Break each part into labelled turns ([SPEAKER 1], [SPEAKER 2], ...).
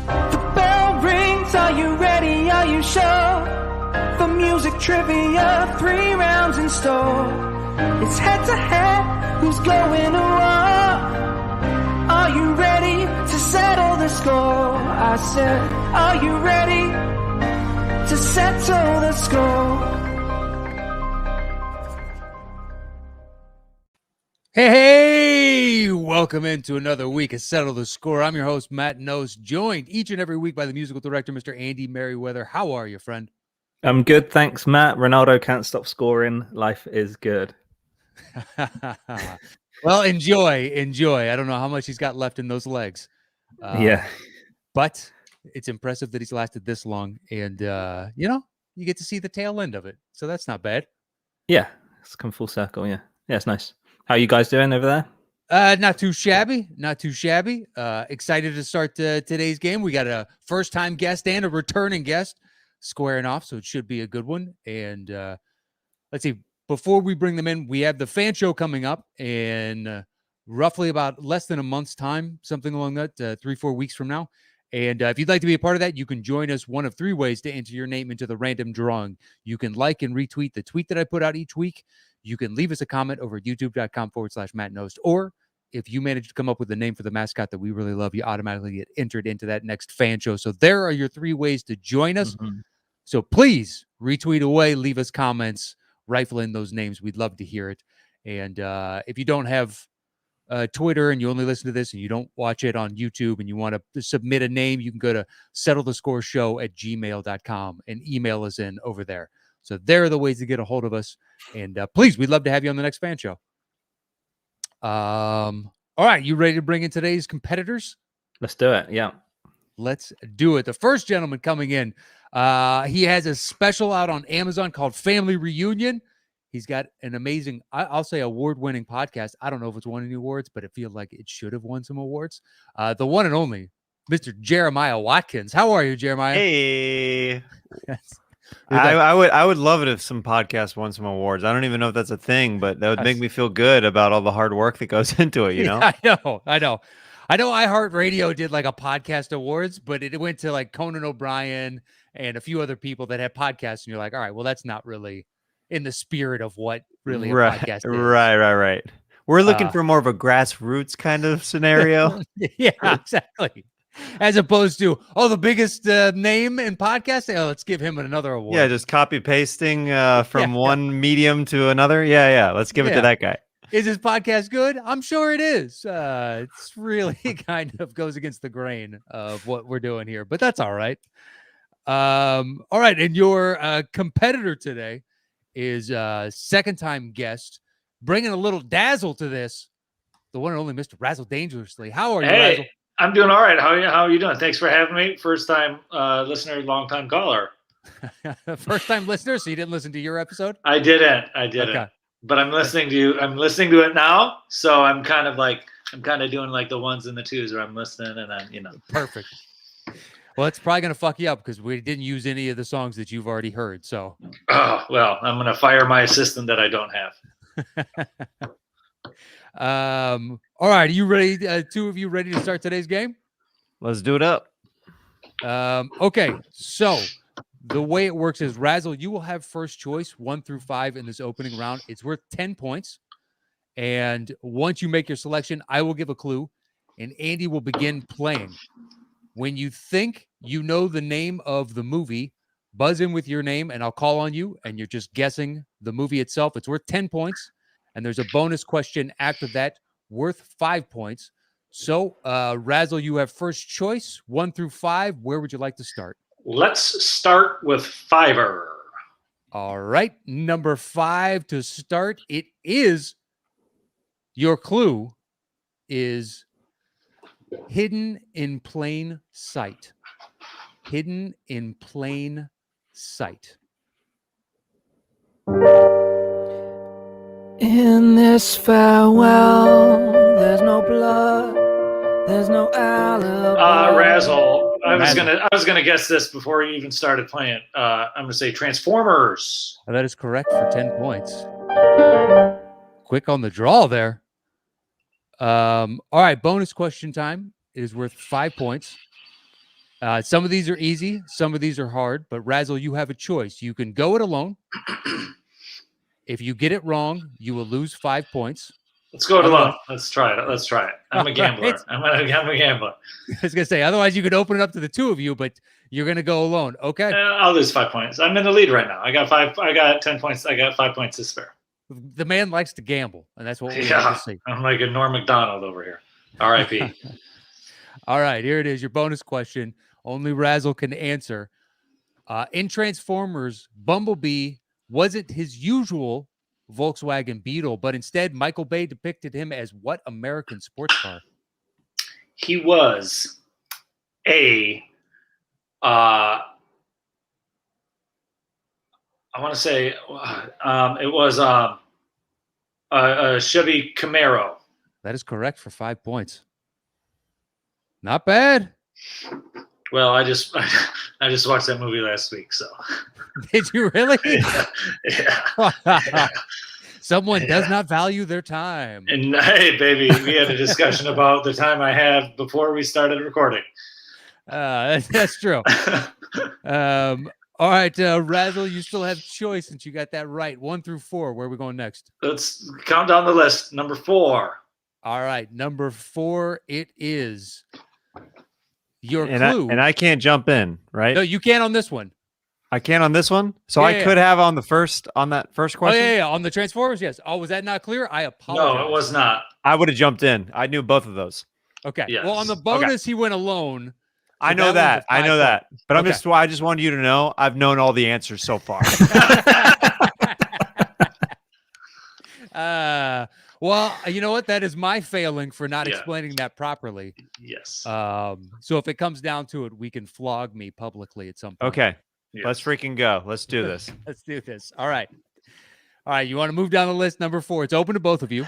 [SPEAKER 1] The bell rings, are you ready, are you sure? For music trivia, 3 rounds in store. It's head to head, who's going to war? Are you ready to settle the score? I said, are you ready to settle the score?
[SPEAKER 2] Hey, welcome into another week of Settle the Score. I'm your host, Matt Knost, joined each and every week by the musical director, Mr. Andy Merryweather. How are you, friend?
[SPEAKER 3] I'm good, thanks, Matt. Ronaldo can't stop scoring. Life is good.
[SPEAKER 2] Well, enjoy. I don't know how much he's got left in those legs.
[SPEAKER 3] Yeah.
[SPEAKER 2] But it's impressive that he's lasted this long. And, you get to see the tail end of it. So that's not bad.
[SPEAKER 3] Yeah, it's come full circle, yeah. Yeah, it's nice. How are you guys doing over there?
[SPEAKER 2] Not too shabby. Excited to start today's game. We got a first-time guest and a returning guest squaring off, so it should be a good one. And let's see, before we bring them in, we have the fan show coming up in roughly about less than a month's time, something along that, 3-4 weeks from now. And if you'd like to be a part of that, you can join us one of 3 ways to enter your name into the random drawing. You can like and retweet the tweet that I put out each week. You can leave us a comment over at youtube.com/Matt Knost. Or if you manage to come up with a name for the mascot that we really love, you automatically get entered into that next fan show. So there are your 3 ways to join us.
[SPEAKER 3] Mm-hmm.
[SPEAKER 2] So please retweet away, leave us comments, rifle in those names. We'd love to hear it. And if you don't have Twitter and you only listen to this and you don't watch it on YouTube and you want to submit a name, you can go to settlethescoreshow@gmail.com and email us in over there. So there are the ways to get a hold of us. And please, we'd love to have you on the next fan show. All right, you ready to bring in today's competitors?
[SPEAKER 3] Let's do it, yeah.
[SPEAKER 2] Let's do it. The first gentleman coming in, he has a special out on Amazon called Family Reunion. He's got an amazing, I'll say, award-winning podcast. I don't know if it's won any awards, but it feels like it should have won some awards. The one and only Mr. Jeremiah Watkins. How are you, Jeremiah?
[SPEAKER 4] Hey. I would love it if some podcasts won some awards. I don't even know if that's a thing, but that would make me feel good about all the hard work that goes into it, you know?
[SPEAKER 2] Yeah, I know iHeartRadio did like a podcast awards, but it went to like Conan O'Brien and a few other people that had podcasts, and you're like, all right, well, that's not really in the spirit of what really a podcast is.
[SPEAKER 4] Right. We're looking for more of a grassroots kind of scenario.
[SPEAKER 2] Yeah, exactly. As opposed to, the biggest name in podcasting, let's give him another award.
[SPEAKER 4] Yeah, just copy pasting from one medium to another. Yeah. Let's give it to that guy.
[SPEAKER 2] Is his podcast good? I'm sure it is. It's really kind of goes against the grain of what we're doing here, but that's all right. All right, and your competitor today is second-time guest, bringing a little dazzle to this, the one and only Mr. Razzle Dangerously. How are you, Razzle?
[SPEAKER 5] I'm doing all right. How are you doing? Thanks for having me. First-time listener, long-time caller.
[SPEAKER 2] First-time listener, so you didn't listen to your episode?
[SPEAKER 5] I didn't. Okay. But I'm listening to it now, so I'm kind of doing like the ones and the twos where I'm listening and then,
[SPEAKER 2] Perfect. Well, it's probably going to fuck you up because we didn't use any of the songs that you've already heard. So,
[SPEAKER 5] oh, well, I'm going to fire my assistant that I don't have.
[SPEAKER 2] All right. Are you ready? 2 of you ready to start today's game?
[SPEAKER 4] Let's do it up.
[SPEAKER 2] Okay. So the way it works is, Razzle, you will have first choice 1 through 5 in this opening round. It's worth 10 points. And once you make your selection, I will give a clue and Andy will begin playing. When you think you know the name of the movie, buzz in with your name and I'll call on you and you're just guessing the movie itself. It's worth 10 points. And there's a bonus question after that worth 5 points. So, Razzle, you have first choice 1 through 5. Where would you like to start?
[SPEAKER 5] Let's start with Fiverr.
[SPEAKER 2] All right. Number 5 to start. It is, your clue is hidden in plain sight. Hidden in plain sight.
[SPEAKER 1] In this farewell, there's no blood, there's no alibi.
[SPEAKER 5] Razzle. I was gonna guess this before you even started playing. I'm gonna say Transformers.
[SPEAKER 2] That is correct for 10 points. Quick on the draw there. All right, bonus question time. It is worth 5 points. Some of these are easy, some of these are hard, but Razzle, you have a choice. You can go it alone. If you get it wrong, you will lose 5 points.
[SPEAKER 5] Let's go it alone. Let's try it. I'm a gambler.
[SPEAKER 2] Right.
[SPEAKER 5] I'm a gambler.
[SPEAKER 2] I was going to say, otherwise you could open it up to the two of you, but you're going to go alone. Okay.
[SPEAKER 5] I'll lose 5 points. I'm in the lead right now. I got 10 points. I got 5 points to spare.
[SPEAKER 2] The man likes to gamble, and that's what we want to see.
[SPEAKER 5] I'm like a Norm Macdonald over here. R.I.P.
[SPEAKER 2] All right, here it is. Your bonus question. Only Razzle can answer. In Transformers, Bumblebee wasn't his usual Volkswagen Beetle, but instead Michael Bay depicted him as what American sports car?
[SPEAKER 5] He was I want to say it was a Chevy Camaro.
[SPEAKER 2] That is correct for 5 points. Not bad.
[SPEAKER 5] Well, I just watched that movie last week, so.
[SPEAKER 2] Did you really?
[SPEAKER 5] Yeah.
[SPEAKER 2] Someone does not value their time.
[SPEAKER 5] And hey, baby, we had a discussion about the time I have before we started recording.
[SPEAKER 2] That's true. All right, Razzle, you still have choice since you got that right. 1 through 4. Where are we going next?
[SPEAKER 5] Let's count down the list. Number 4.
[SPEAKER 2] All right, number 4. It is your clue.
[SPEAKER 4] I can't jump in, right?
[SPEAKER 2] No, you can't on this one.
[SPEAKER 4] I can't on this one. So
[SPEAKER 2] Yeah,
[SPEAKER 4] I could have on that first question.
[SPEAKER 2] Oh, yeah. On the Transformers, yes. Oh, was that not clear? I apologize.
[SPEAKER 5] No, it was not.
[SPEAKER 4] I would have jumped in. I knew both of those.
[SPEAKER 2] Okay.
[SPEAKER 5] Yes.
[SPEAKER 2] Well, on the bonus, he went alone.
[SPEAKER 4] I know that. But
[SPEAKER 2] Okay.
[SPEAKER 4] I just wanted you to know I've known all the answers so far.
[SPEAKER 2] Well, you know what? That is my failing for not
[SPEAKER 5] Yeah.
[SPEAKER 2] explaining that properly.
[SPEAKER 5] Yes.
[SPEAKER 2] So if it comes down to it, we can flog me publicly at some point.
[SPEAKER 4] Okay.
[SPEAKER 5] Yes.
[SPEAKER 4] Let's freaking go. Let's do this.
[SPEAKER 2] Let's do this. All right. You want to move down the list? Number 4. It's open to both of you.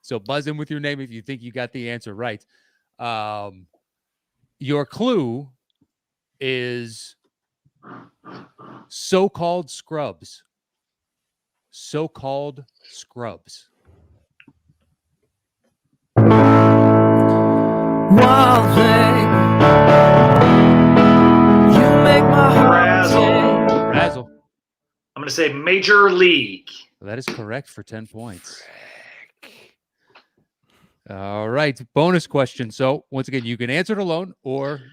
[SPEAKER 2] So buzz in with your name if you think you got the answer right. Your clue is so-called scrubs. So-called scrubs.
[SPEAKER 1] Wild thing, you make my heart sing.
[SPEAKER 2] Razzle.
[SPEAKER 5] I'm going to say Major League.
[SPEAKER 2] That is correct for 10 points. All right. Bonus question. So once again, you can answer it alone,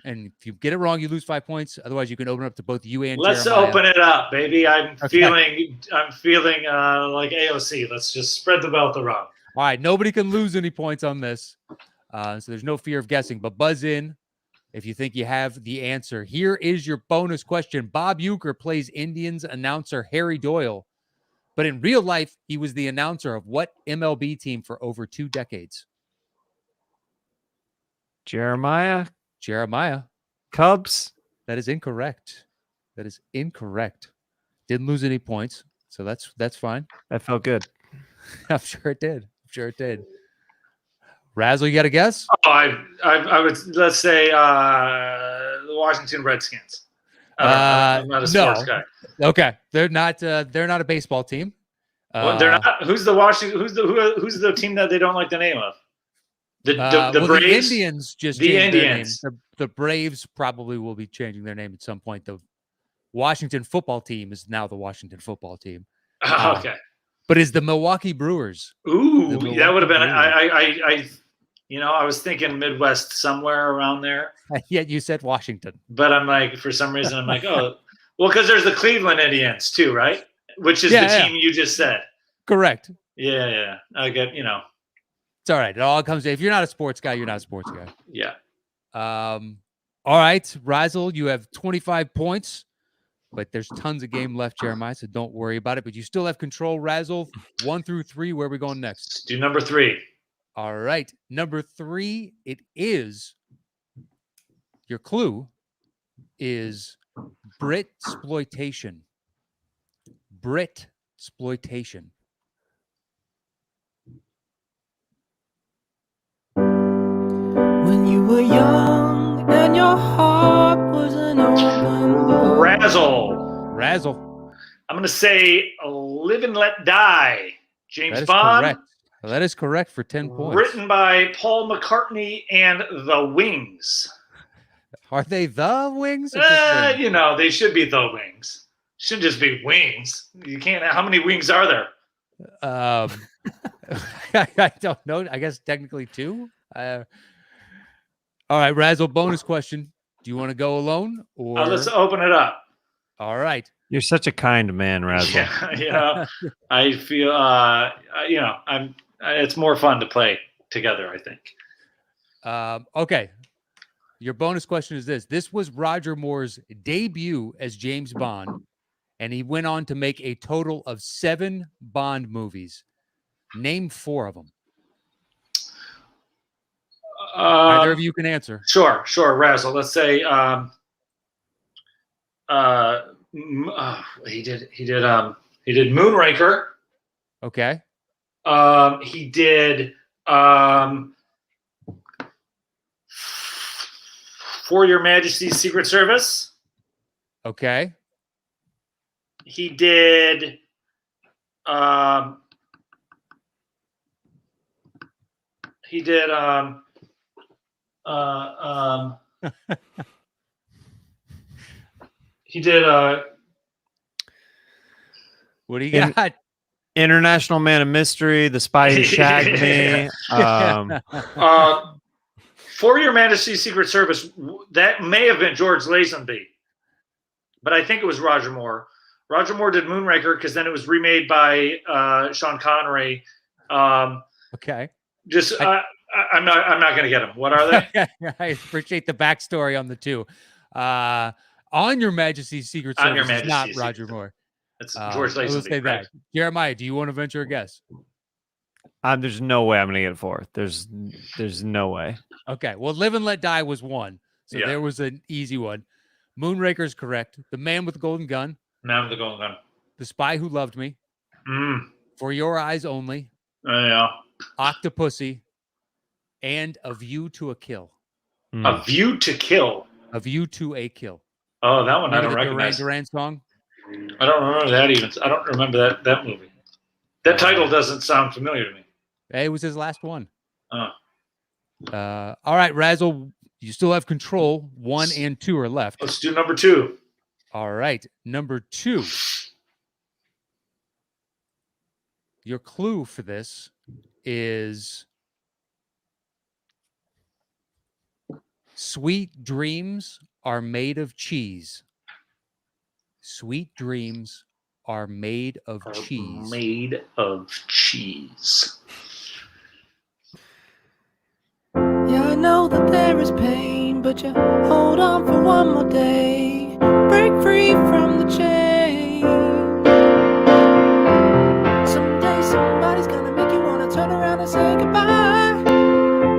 [SPEAKER 2] and if you get it wrong, you lose 5 points. Otherwise, you can open it up to both you and
[SPEAKER 5] Let's
[SPEAKER 2] Jeremiah.
[SPEAKER 5] open it up, baby. I'm
[SPEAKER 2] Okay.
[SPEAKER 5] feeling like AOC. Let's just spread the wealth around.
[SPEAKER 2] All right. Nobody can lose any points on this. So there's no fear of guessing, but buzz in if you think you have the answer. Here is your bonus question. Bob Uecker plays Indians announcer Harry Doyle, but in real life, he was the announcer of what MLB team for over 2 decades?
[SPEAKER 4] Jeremiah.
[SPEAKER 2] That
[SPEAKER 4] Cubs.
[SPEAKER 2] is incorrect. Didn't lose any points, so that's fine.
[SPEAKER 4] That felt good.
[SPEAKER 2] I'm sure it did. Razzle, you got a guess?
[SPEAKER 5] Oh, I would, let's say the Washington Redskins. I'm not a sports guy.
[SPEAKER 2] Okay, they're not a baseball team.
[SPEAKER 5] Well, they're not. Who's the team that they don't like the name of? The
[SPEAKER 2] well,
[SPEAKER 5] Braves.
[SPEAKER 2] The Indians just
[SPEAKER 5] The
[SPEAKER 2] changed their
[SPEAKER 5] Indians.
[SPEAKER 2] name. The Braves probably will be changing their name at some point. The Washington football team is now the Washington football team.
[SPEAKER 5] Okay.
[SPEAKER 2] But is the Milwaukee Brewers?
[SPEAKER 5] Ooh,
[SPEAKER 2] The
[SPEAKER 5] that would have been.
[SPEAKER 2] Milwaukee
[SPEAKER 5] I was thinking Midwest somewhere around there,
[SPEAKER 2] Yet you said Washington.
[SPEAKER 5] but I'm like, for some reason, I'm like, oh, well, because there's the Cleveland Indians too, right? Which is the team you just said.
[SPEAKER 2] Correct.
[SPEAKER 5] Yeah. I get,
[SPEAKER 2] It's all right. It all comes. If you're not a sports guy, you're not a sports guy.
[SPEAKER 5] yeah.
[SPEAKER 2] All right, Razzle, you have 25 points, but there's tons of game left, Jeremiah, so don't worry about it. But you still have control, Razzle. 1 through 3. Where are we going next?
[SPEAKER 5] Let's do number 3.
[SPEAKER 2] All right. Number 3, it is your clue is Brit-sploitation. Brit-sploitation.
[SPEAKER 1] When you were young and your heart was an open book.
[SPEAKER 2] Razzle.
[SPEAKER 5] I'm going to say Live and Let Die. James
[SPEAKER 2] That is
[SPEAKER 5] Bond.
[SPEAKER 2] correct. Well, that is correct for 10 points.
[SPEAKER 5] Written by Paul McCartney and the Wings.
[SPEAKER 2] Are they the Wings? Or just Wings?
[SPEAKER 5] You know, they should be the Wings. Shouldn't just be Wings. You can't. How many wings are there?
[SPEAKER 2] I don't know. I guess technically 2. All right, Razzle. Bonus question: do you want to go alone or?
[SPEAKER 5] Let's open it up.
[SPEAKER 2] All right.
[SPEAKER 4] You're such a kind man, Razzle.
[SPEAKER 5] Yeah. I feel. You know, it's more fun to play together, I think.
[SPEAKER 2] Okay. Your bonus question is this. This was Roger Moore's debut as James Bond, and he went on to make a total of 7 Bond movies. Name 4 of them. Either of you can answer.
[SPEAKER 5] Sure, Razzle. Let's say he did Moonraker.
[SPEAKER 2] Okay.
[SPEAKER 5] He did For Your Majesty's Secret Service.
[SPEAKER 2] Okay.
[SPEAKER 5] He did he did
[SPEAKER 2] what do you got?
[SPEAKER 4] International Man of Mystery, The Spy Who Shagged Me.
[SPEAKER 5] For Your Majesty's Secret Service, that may have been George Lazenby, but I think it was Roger Moore. Roger Moore did Moonraker because then it was remade by Sean Connery.
[SPEAKER 2] Okay.
[SPEAKER 5] I'm not going to get them. What are they?
[SPEAKER 2] I appreciate the backstory on the 2. On Your Majesty's Secret Service is not Roger Moore.
[SPEAKER 5] It's George Lazenby.
[SPEAKER 2] We'll say that. Jeremiah, do you want to venture a guess?
[SPEAKER 4] There's no way I'm going to get 4. There's no way.
[SPEAKER 2] Okay. Well, Live and Let Die was 1. So there was an easy one. Moonraker is correct. The Man with the Golden Gun.
[SPEAKER 5] Man with the Golden Gun.
[SPEAKER 2] The Spy Who Loved Me. For Your Eyes Only.
[SPEAKER 5] Yeah.
[SPEAKER 2] Octopussy. And A View to a Kill.
[SPEAKER 5] A View to Kill.
[SPEAKER 2] A View to a Kill.
[SPEAKER 5] Oh, that one I don't
[SPEAKER 2] the
[SPEAKER 5] recognize.
[SPEAKER 2] Duran song?
[SPEAKER 5] I don't remember that even. I don't remember that movie. That title doesn't sound familiar to me.
[SPEAKER 2] It was his last one.
[SPEAKER 5] Oh.
[SPEAKER 2] All right, Razzle, you still have control. 1 and 2 are left.
[SPEAKER 5] Let's do number 2.
[SPEAKER 2] All right, number 2. Your clue for this is sweet dreams are made of cheese. Sweet dreams are made of cheese.
[SPEAKER 5] Made of cheese.
[SPEAKER 1] Yeah, I know that there is pain, but you hold on for one more day. Break free from the chain. Someday somebody's gonna make you wanna turn around and say goodbye.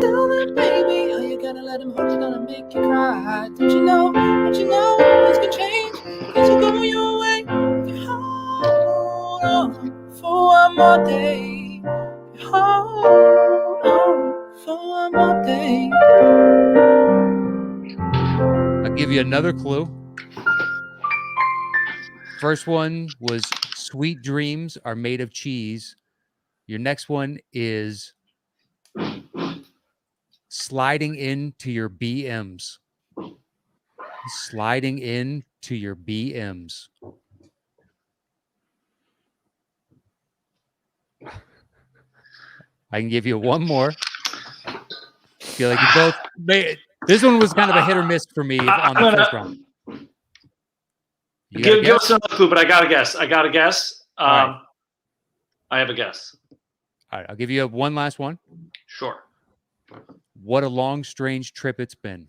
[SPEAKER 1] Tell them, baby, how you gonna let him hold you, gonna make you cry. Don't you know, things can change. Things will go your way if you hold on for one more day. If you hold on for one more day.
[SPEAKER 2] I'll give you another clue. First one was sweet dreams are made of cheese. Your next one is sliding into your BMs. Sliding into your BMs. I can give you one more. Feel like you both made. This one was kind of a hit or miss for me on the first round.
[SPEAKER 5] Give us another clue, but I got to guess. I have a guess.
[SPEAKER 2] All right, I'll give you one last one.
[SPEAKER 5] Sure.
[SPEAKER 2] What a long, strange trip it's been.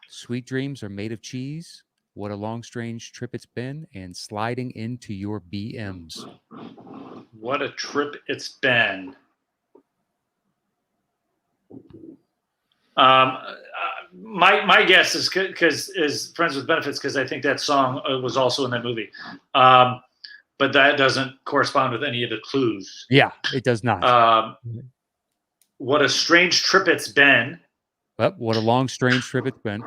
[SPEAKER 2] Sweet dreams are made of cheese. What a long, strange trip it's been, and sliding into your BMs.
[SPEAKER 5] What a trip it's been. My guess is because is Friends with Benefits, because I think that song was also in that movie, but that doesn't correspond with any of the clues.
[SPEAKER 2] Yeah, it does not.
[SPEAKER 5] What a strange trip it's been.
[SPEAKER 2] But what a long, strange trip it's been.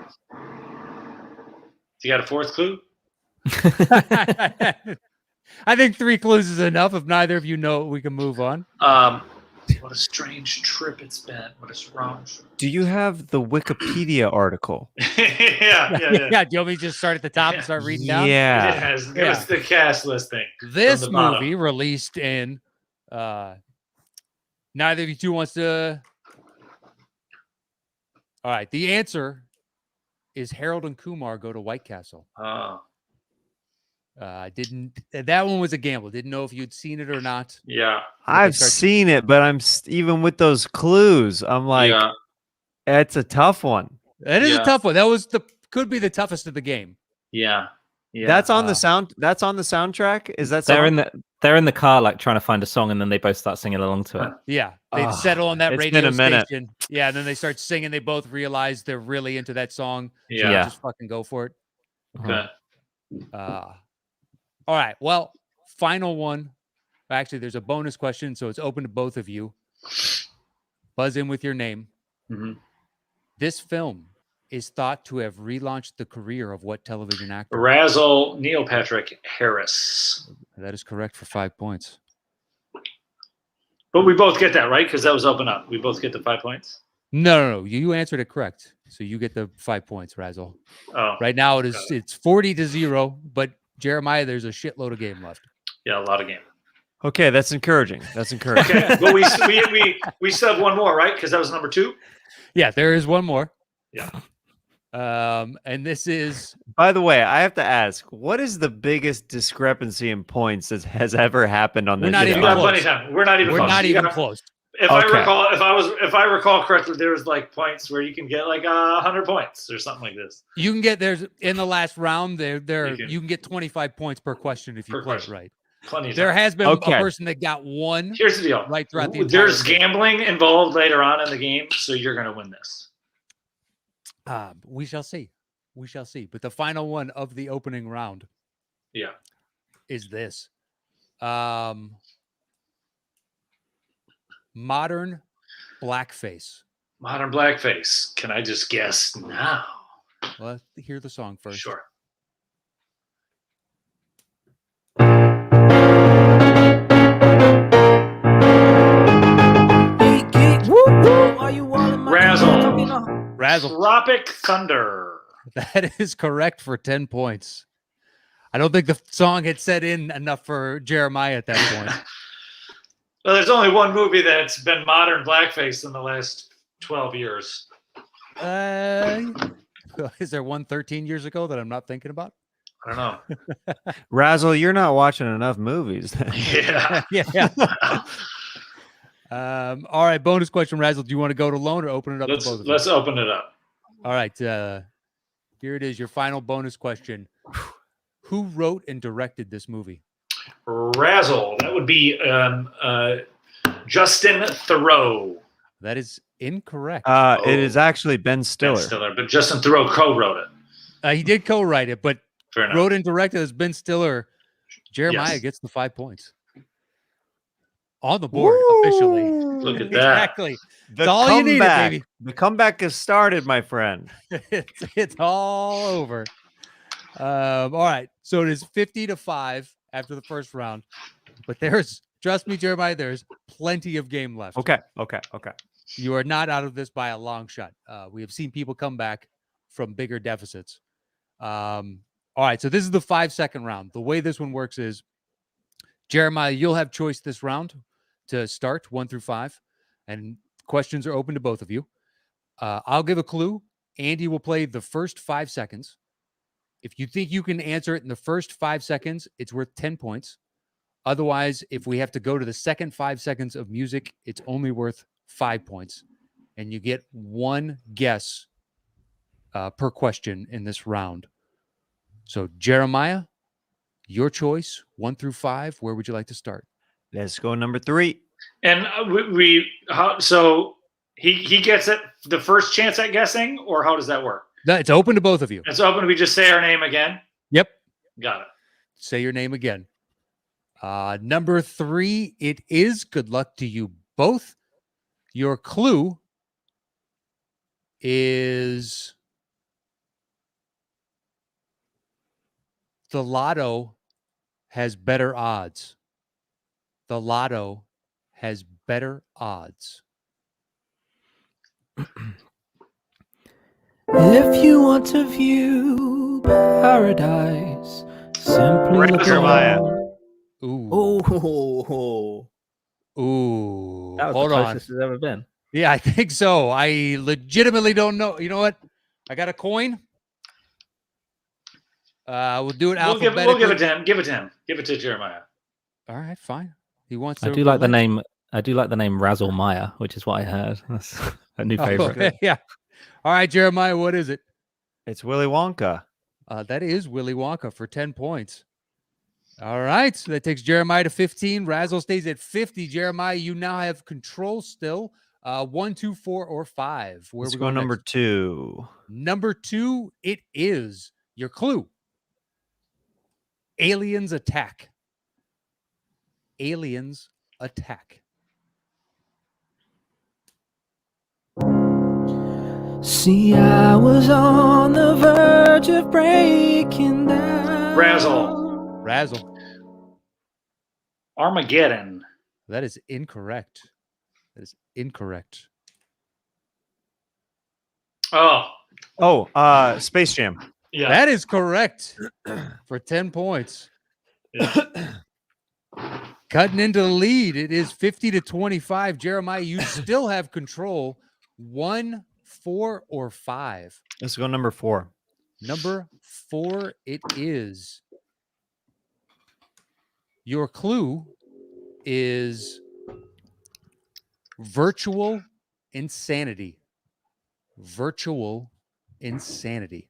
[SPEAKER 5] You got a fourth clue?
[SPEAKER 2] I think 3 clues is enough. If neither of you know it, we can move on.
[SPEAKER 5] What a strange trip it's been. What a strange.
[SPEAKER 4] Do you have the Wikipedia article?
[SPEAKER 5] yeah.
[SPEAKER 2] Do you want me to just start at the top and start reading down?
[SPEAKER 4] Yeah.
[SPEAKER 5] Yes, give us the cast listing.
[SPEAKER 2] This
[SPEAKER 5] From the bottom.
[SPEAKER 2] movie released in neither of you two wants to. All right. The answer is Harold and Kumar Go to White Castle.
[SPEAKER 5] Oh,
[SPEAKER 2] That one was a gamble. Didn't know if you'd seen it or not.
[SPEAKER 5] yeah.
[SPEAKER 4] I've seen it, but even with those clues, I'm like,
[SPEAKER 5] yeah.
[SPEAKER 4] it's a tough one.
[SPEAKER 2] That is
[SPEAKER 5] Yeah.
[SPEAKER 2] a tough one. That was could be the toughest of the game.
[SPEAKER 5] Yeah. Yeah.
[SPEAKER 4] That's on the sound. That's on the soundtrack. Is that
[SPEAKER 3] They're in the car, like trying to find a song, and then they both start singing along to it.
[SPEAKER 2] Yeah. They'd settle on that
[SPEAKER 4] it's
[SPEAKER 2] radio
[SPEAKER 4] been a minute.
[SPEAKER 2] station. Yeah. And then they start singing. They both realize they're really into that song.
[SPEAKER 5] Yeah.
[SPEAKER 2] So
[SPEAKER 3] Yeah.
[SPEAKER 2] just fucking go for it.
[SPEAKER 5] Okay.
[SPEAKER 2] All right. Well, final one. Actually, there's a bonus question, so it's open to both of you. Buzz in with your name.
[SPEAKER 5] Mm-hmm.
[SPEAKER 2] This film is thought to have relaunched the career of what television actor?
[SPEAKER 5] Razzle Neil Patrick Harris.
[SPEAKER 2] That is correct for 5 points.
[SPEAKER 5] But we both get that, right? Because that was open up. We both get the 5 points.
[SPEAKER 2] No. You answered it correct, so you get the 5 points, Razzle.
[SPEAKER 5] Oh,
[SPEAKER 2] Right now it's 40-0, but Jeremiah, there's a shitload of game left.
[SPEAKER 5] yeah, a lot of game.
[SPEAKER 4] Okay, that's encouraging. That's encouraging.
[SPEAKER 5] Okay, but we still have one more, right? Because that was number 2.
[SPEAKER 2] Yeah, there is one more.
[SPEAKER 5] Yeah.
[SPEAKER 2] And this is
[SPEAKER 4] By the way, I have to ask, what is the biggest discrepancy in points that has ever happened on
[SPEAKER 2] We're
[SPEAKER 4] this
[SPEAKER 2] not
[SPEAKER 5] You
[SPEAKER 2] even
[SPEAKER 4] show?
[SPEAKER 5] got
[SPEAKER 2] close.
[SPEAKER 5] plenty of time. We're not even close. You got-
[SPEAKER 2] close.
[SPEAKER 5] If I
[SPEAKER 4] Okay.
[SPEAKER 5] if I recall correctly, there was like points where you can get like 100 points or something like this.
[SPEAKER 2] You can get there's in the last round there
[SPEAKER 5] You
[SPEAKER 2] you
[SPEAKER 5] can-
[SPEAKER 2] can get 25 points per question if you
[SPEAKER 5] Per
[SPEAKER 2] play it
[SPEAKER 5] question.
[SPEAKER 2] right.
[SPEAKER 5] Plenty of
[SPEAKER 2] There
[SPEAKER 5] time.
[SPEAKER 2] has been
[SPEAKER 4] Okay.
[SPEAKER 2] a person that got one
[SPEAKER 5] Here's the deal.
[SPEAKER 2] right throughout the entire
[SPEAKER 5] There's
[SPEAKER 2] game.
[SPEAKER 5] gambling involved later on in the game, so you're going to win this.
[SPEAKER 2] We shall see. We shall see. But the final one of the opening round
[SPEAKER 5] Yeah.
[SPEAKER 2] is this. Modern blackface.
[SPEAKER 5] Modern blackface. Can I just guess now?
[SPEAKER 2] Well, let's hear the song first.
[SPEAKER 5] Sure. Razzle.
[SPEAKER 2] Razzle.
[SPEAKER 5] Tropic Thunder.
[SPEAKER 2] That is correct for 10 points. I don't think the song had set in enough for Jeremiah at that point.
[SPEAKER 5] Well, there's only one movie that's been modern blackface in the last 12 years.
[SPEAKER 2] Is there one 13 years ago that I'm not thinking about?
[SPEAKER 5] I don't know.
[SPEAKER 4] Razzle, you're not watching enough movies.
[SPEAKER 5] Yeah.
[SPEAKER 2] Yeah. All right. Bonus question, Razzle. Do you want to go it alone or open it up to both of you?
[SPEAKER 5] Let's open it up.
[SPEAKER 2] All right. Here it is. Your final bonus question. Who wrote and directed this movie?
[SPEAKER 5] Razzle. That would be Justin Theroux.
[SPEAKER 2] That is incorrect.
[SPEAKER 4] It is actually Ben Stiller.
[SPEAKER 5] Ben Stiller, but Justin Theroux co-wrote it.
[SPEAKER 2] He did co-write it, but
[SPEAKER 5] Fair enough.
[SPEAKER 2] wrote and directed as Ben Stiller. Jeremiah
[SPEAKER 5] Yes.
[SPEAKER 2] gets the 5 points. On the board officially.
[SPEAKER 5] Look at that.
[SPEAKER 2] Exactly.
[SPEAKER 4] The
[SPEAKER 2] That's all you needed,
[SPEAKER 4] comeback.
[SPEAKER 2] baby.
[SPEAKER 4] The comeback has started, my friend.
[SPEAKER 2] it's all over. All right. So it is 50-5 after the first round. But trust me, Jeremiah, there's plenty of game left.
[SPEAKER 4] Okay.
[SPEAKER 2] You are not out of this by a long shot. We have seen people come back from bigger deficits. All right. So this is the 5-second round. The way this one works is, Jeremiah, you'll have choice this round to start 1 through 5. And questions are open to both of you. I'll give a clue. Andy will play the first 5 seconds. If you think you can answer it in the first 5 seconds, it's worth 10 points. Otherwise, if we have to go to the second 5 seconds of music, it's only worth 5 points. And you get one guess per question in this round. So, Jeremiah, your choice, 1 through 5. Where would you like to start?
[SPEAKER 4] Let's go number 3.
[SPEAKER 5] And so he gets it the first chance at guessing, or how does that work?
[SPEAKER 2] No, it's open to both of you.
[SPEAKER 5] It's open. We just say our name again.
[SPEAKER 2] Yep.
[SPEAKER 5] Got it.
[SPEAKER 2] Say your name again. Number 3, it is. Good luck to you both. Your clue is the lotto has better odds. The lotto has better odds?
[SPEAKER 3] If you want to view paradise, simply look
[SPEAKER 4] Jeremiah.
[SPEAKER 3] around.
[SPEAKER 2] Ooh.
[SPEAKER 3] Oh,
[SPEAKER 2] Ooh.
[SPEAKER 3] that was
[SPEAKER 2] Hold
[SPEAKER 3] the
[SPEAKER 2] on.
[SPEAKER 3] closest it's ever been.
[SPEAKER 2] Yeah, I think so. I legitimately don't know. You know what? I got a coin. We'll do it alphabetically.
[SPEAKER 5] We'll give it to him. Give it to him. Give it to Jeremiah.
[SPEAKER 2] All right, fine. He wants.
[SPEAKER 3] I
[SPEAKER 2] to
[SPEAKER 3] do like the
[SPEAKER 2] relent.
[SPEAKER 3] name. I do like the name Razzle Maya, which is what I heard. That's a new favorite.
[SPEAKER 2] Oh, yeah. All right, Jeremiah. What is it?
[SPEAKER 4] It's Willy Wonka.
[SPEAKER 2] That is Willy Wonka for 10 points. All right. So that takes Jeremiah to 15. Razzle stays at 50. Jeremiah, you now have control still. 1, 2, 4, or 5. Where
[SPEAKER 4] Let's
[SPEAKER 2] we
[SPEAKER 4] go
[SPEAKER 2] going
[SPEAKER 4] number
[SPEAKER 2] next?
[SPEAKER 4] 2.
[SPEAKER 2] Number 2, it is your clue. Aliens attack. Aliens attack.
[SPEAKER 3] See, I was on the verge of breaking down.
[SPEAKER 2] Razzle.
[SPEAKER 5] Armageddon.
[SPEAKER 2] That is incorrect. That is incorrect.
[SPEAKER 5] Oh,
[SPEAKER 4] Space Jam.
[SPEAKER 5] yeah.
[SPEAKER 2] That is correct for 10 points. Cutting into the lead. It is 50 to 25. Jeremiah, you still have control. 1, 4, or 5.
[SPEAKER 4] Let's go number 4.
[SPEAKER 2] Number 4, it is. Your clue is virtual insanity. Virtual insanity.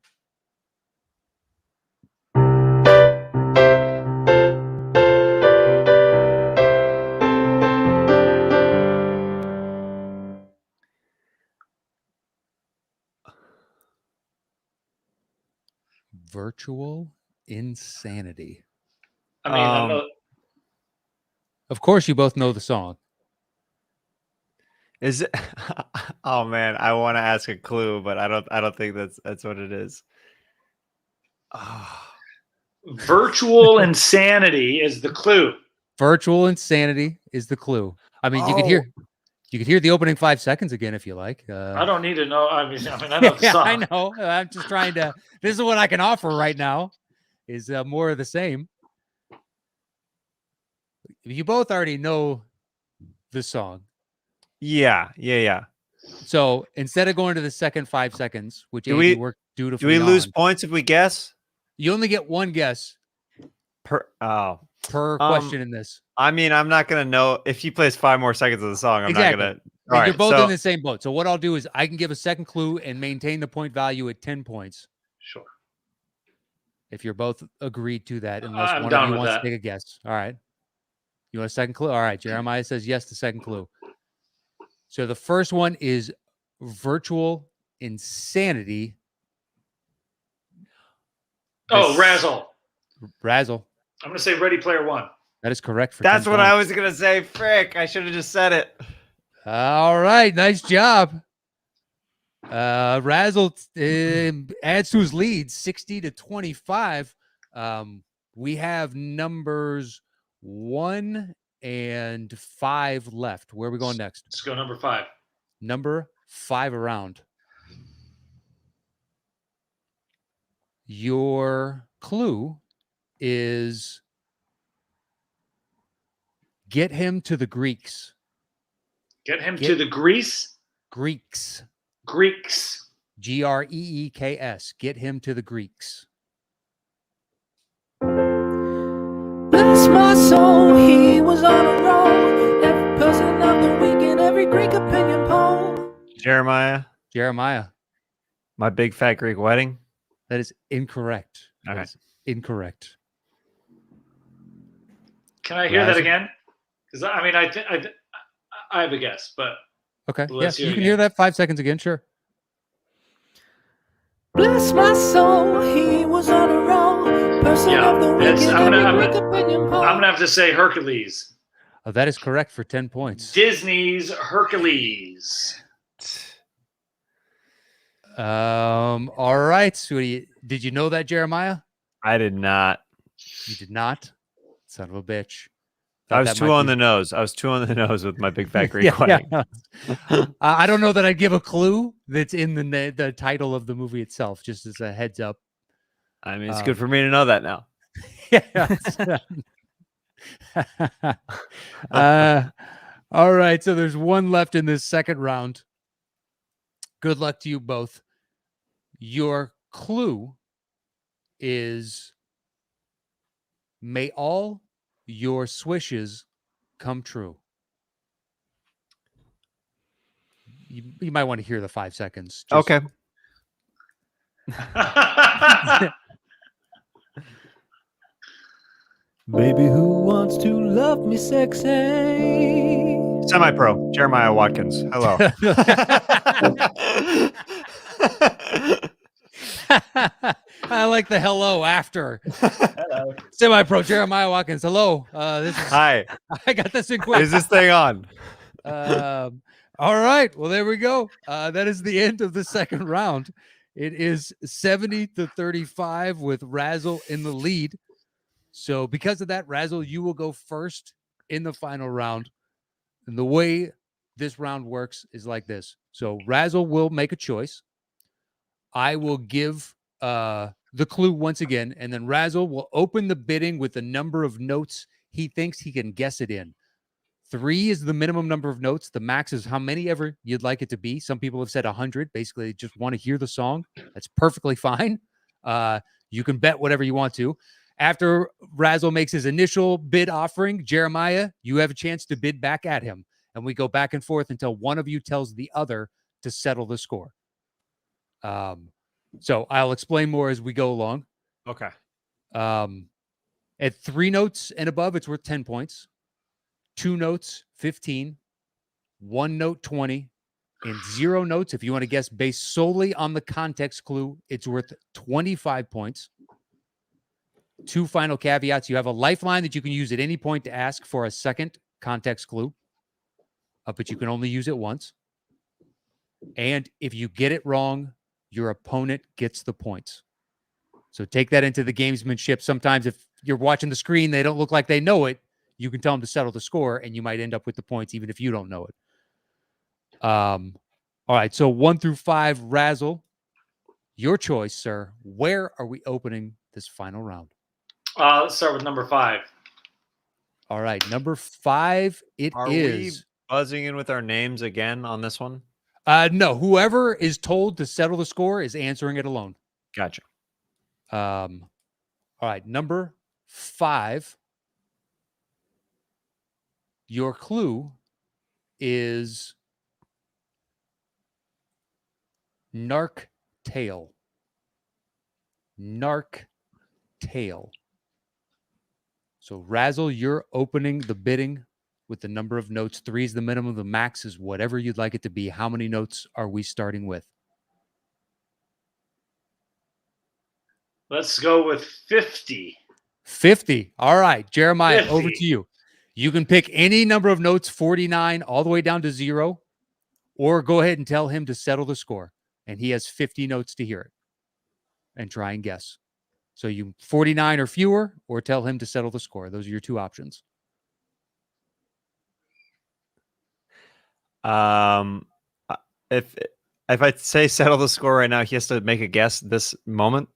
[SPEAKER 2] Virtual insanity.
[SPEAKER 5] I mean, I know.
[SPEAKER 2] Of course, you both know the song.
[SPEAKER 4] Is it? Oh man, I want to ask a clue, but I don't think that's what it is.
[SPEAKER 5] Virtual insanity is the clue.
[SPEAKER 2] Virtual insanity is the clue. I mean, you could hear the opening 5 seconds again if you like.
[SPEAKER 5] I don't need to know. I mean, I know the
[SPEAKER 2] Yeah,
[SPEAKER 5] song.
[SPEAKER 2] I know. I'm just trying to. This is what I can offer right now. Is more of the same. You both already know the song.
[SPEAKER 4] Yeah.
[SPEAKER 2] So instead of going to the second 5 seconds, which
[SPEAKER 4] Do
[SPEAKER 2] Andy
[SPEAKER 4] we-
[SPEAKER 2] worked
[SPEAKER 4] Do
[SPEAKER 2] dutifully
[SPEAKER 4] we lose
[SPEAKER 2] on,
[SPEAKER 4] points if we guess?
[SPEAKER 2] you only get one guess
[SPEAKER 4] Per
[SPEAKER 2] question in this.
[SPEAKER 4] I mean, I'm not gonna know if he plays 5 more seconds of the song. I'm
[SPEAKER 2] Exactly.
[SPEAKER 4] not gonna.
[SPEAKER 2] Like,
[SPEAKER 4] All
[SPEAKER 2] you're
[SPEAKER 4] right,
[SPEAKER 2] both
[SPEAKER 4] so
[SPEAKER 2] in the same boat. So what I'll do is I can give a second clue and maintain the point value at 10 points.
[SPEAKER 5] Sure.
[SPEAKER 2] If you're both agreed to that, unless
[SPEAKER 5] I'm
[SPEAKER 2] one of
[SPEAKER 5] down
[SPEAKER 2] you
[SPEAKER 5] with
[SPEAKER 2] wants
[SPEAKER 5] that.
[SPEAKER 2] to take a guess. All right. You want a second clue? All right. Jeremiah says yes to second clue. So the first one is virtual insanity.
[SPEAKER 5] Oh, Razzle.
[SPEAKER 2] Razzle.
[SPEAKER 5] I'm going to say Ready Player One.
[SPEAKER 2] That is correct for
[SPEAKER 4] that's
[SPEAKER 2] 10
[SPEAKER 4] what I
[SPEAKER 2] points.
[SPEAKER 4] was gonna say. Frick! I should have just said it.
[SPEAKER 2] All right. Nice job. Razzle adds to his lead 60 to 25. We have numbers 1 and 5 left. Where are we going next?
[SPEAKER 5] Let's go number 5.
[SPEAKER 2] Number 5 around. Your clue is get him to the Greeks.
[SPEAKER 5] Get him to the Greece.
[SPEAKER 2] Greeks.
[SPEAKER 5] Greeks.
[SPEAKER 2] Greeks. Get him to the Greeks.
[SPEAKER 3] Bless my soul, he was on a roll. Every person of the week in every Greek opinion poll.
[SPEAKER 4] Jeremiah,
[SPEAKER 2] My
[SPEAKER 4] Big Fat Greek Wedding.
[SPEAKER 2] That is incorrect.
[SPEAKER 4] All
[SPEAKER 2] That
[SPEAKER 4] right.
[SPEAKER 2] is incorrect.
[SPEAKER 5] Can I hear that
[SPEAKER 2] Razzle?
[SPEAKER 5] again? Because I mean, I have a guess, but
[SPEAKER 2] Okay.
[SPEAKER 5] Let's
[SPEAKER 2] Yeah,
[SPEAKER 5] hear
[SPEAKER 2] you
[SPEAKER 5] it
[SPEAKER 2] can
[SPEAKER 5] again.
[SPEAKER 2] hear that 5 seconds again. Sure.
[SPEAKER 3] Bless my soul, he was on a roll. Person
[SPEAKER 5] Yeah,
[SPEAKER 3] of the week
[SPEAKER 5] it's-
[SPEAKER 3] in
[SPEAKER 5] I'm gonna-
[SPEAKER 3] every
[SPEAKER 5] I'm
[SPEAKER 3] Greek opinion poll.
[SPEAKER 5] I'm gonna have to say Hercules.
[SPEAKER 2] Oh, that is correct for 10 points.
[SPEAKER 5] Disney's Hercules.
[SPEAKER 2] All right, sweetie. Did you know that, Jeremiah?
[SPEAKER 4] I did not.
[SPEAKER 2] You did not? Son of a bitch.
[SPEAKER 4] I was too on the nose. I was too on the nose with my big fat Greek
[SPEAKER 2] Yeah,
[SPEAKER 4] wedding.
[SPEAKER 2] yeah. I don't know that I'd give a clue that's in the title of the movie itself, just as a heads up.
[SPEAKER 4] I mean, it's good for me to know that now.
[SPEAKER 2] Yeah. All right. So there's one left in this second round. Good luck to you both. Your clue is may all your swishes come true. You might want to hear the 5 seconds.
[SPEAKER 4] Okay.
[SPEAKER 3] Baby, who wants to love me sexy?
[SPEAKER 4] Semi-pro, Jeremiah Watkins. Hello.
[SPEAKER 2] I like the hello after.
[SPEAKER 5] Hello.
[SPEAKER 2] Semi-pro Jeremiah Watkins. Hello. This is
[SPEAKER 4] Hi.
[SPEAKER 2] I got this in quick.
[SPEAKER 4] Is this thing on?
[SPEAKER 2] All right. Well, there we go. That is the end of the second round. It is 70-35 with Razzle in the lead. So because of that, Razzle, you will go first in the final round. And the way this round works is like this. So Razzle will make a choice. I will give the clue once again, and then Razzle will open the bidding with the number of notes he thinks he can guess it in. 3 is the minimum number of notes. The max is how many ever you'd like it to be. Some people have said 100. Basically, they just want to hear the song. That's perfectly fine. You can bet whatever you want to. After Razzle makes his initial bid offering, Jeremiah, you have a chance to bid back at him. And we go back and forth until one of you tells the other to settle the score. So I'll explain more as we go along.
[SPEAKER 4] Okay.
[SPEAKER 2] At 3 notes and above, it's worth 10 points. 2 notes, 15. 1 note, 20. And 0 notes, if you want to guess based solely on the context clue, it's worth 25 points. 2 final caveats. You have a lifeline that you can use at any point to ask for a second context clue, but you can only use it once. And if you get it wrong, your opponent gets the points. So take that into the gamesmanship. Sometimes if you're watching the screen, they don't look like they know it. You can tell them to settle the score, and you might end up with the points, even if you don't know it. All right. So 1 through 5, Razzle, your choice, sir. Where are we opening this final round?
[SPEAKER 5] Let's start with number 5.
[SPEAKER 2] All right. Number 5,
[SPEAKER 4] Are we buzzing in with our names again on this one?
[SPEAKER 2] No, whoever is told to settle the score is answering it alone.
[SPEAKER 4] Gotcha.
[SPEAKER 2] All right. Number 5. Your clue is narc tail. Narc tail. So Razzle, you're opening the bidding with the number of notes. 3 is the minimum. The max is whatever you'd like it to be. How many notes are we starting with?
[SPEAKER 5] Let's go with 50.
[SPEAKER 2] 50. All right. Jeremiah,
[SPEAKER 5] 50.
[SPEAKER 2] over to you. You can pick any number of notes, 49 all the way down to 0, or go ahead and tell him to settle the score. And he has 50 notes to hear it and try and guess. So you 49 or fewer, or tell him to settle the score. Those are your 2 options.
[SPEAKER 4] If I say settle the score right now, he has to make a guess this moment.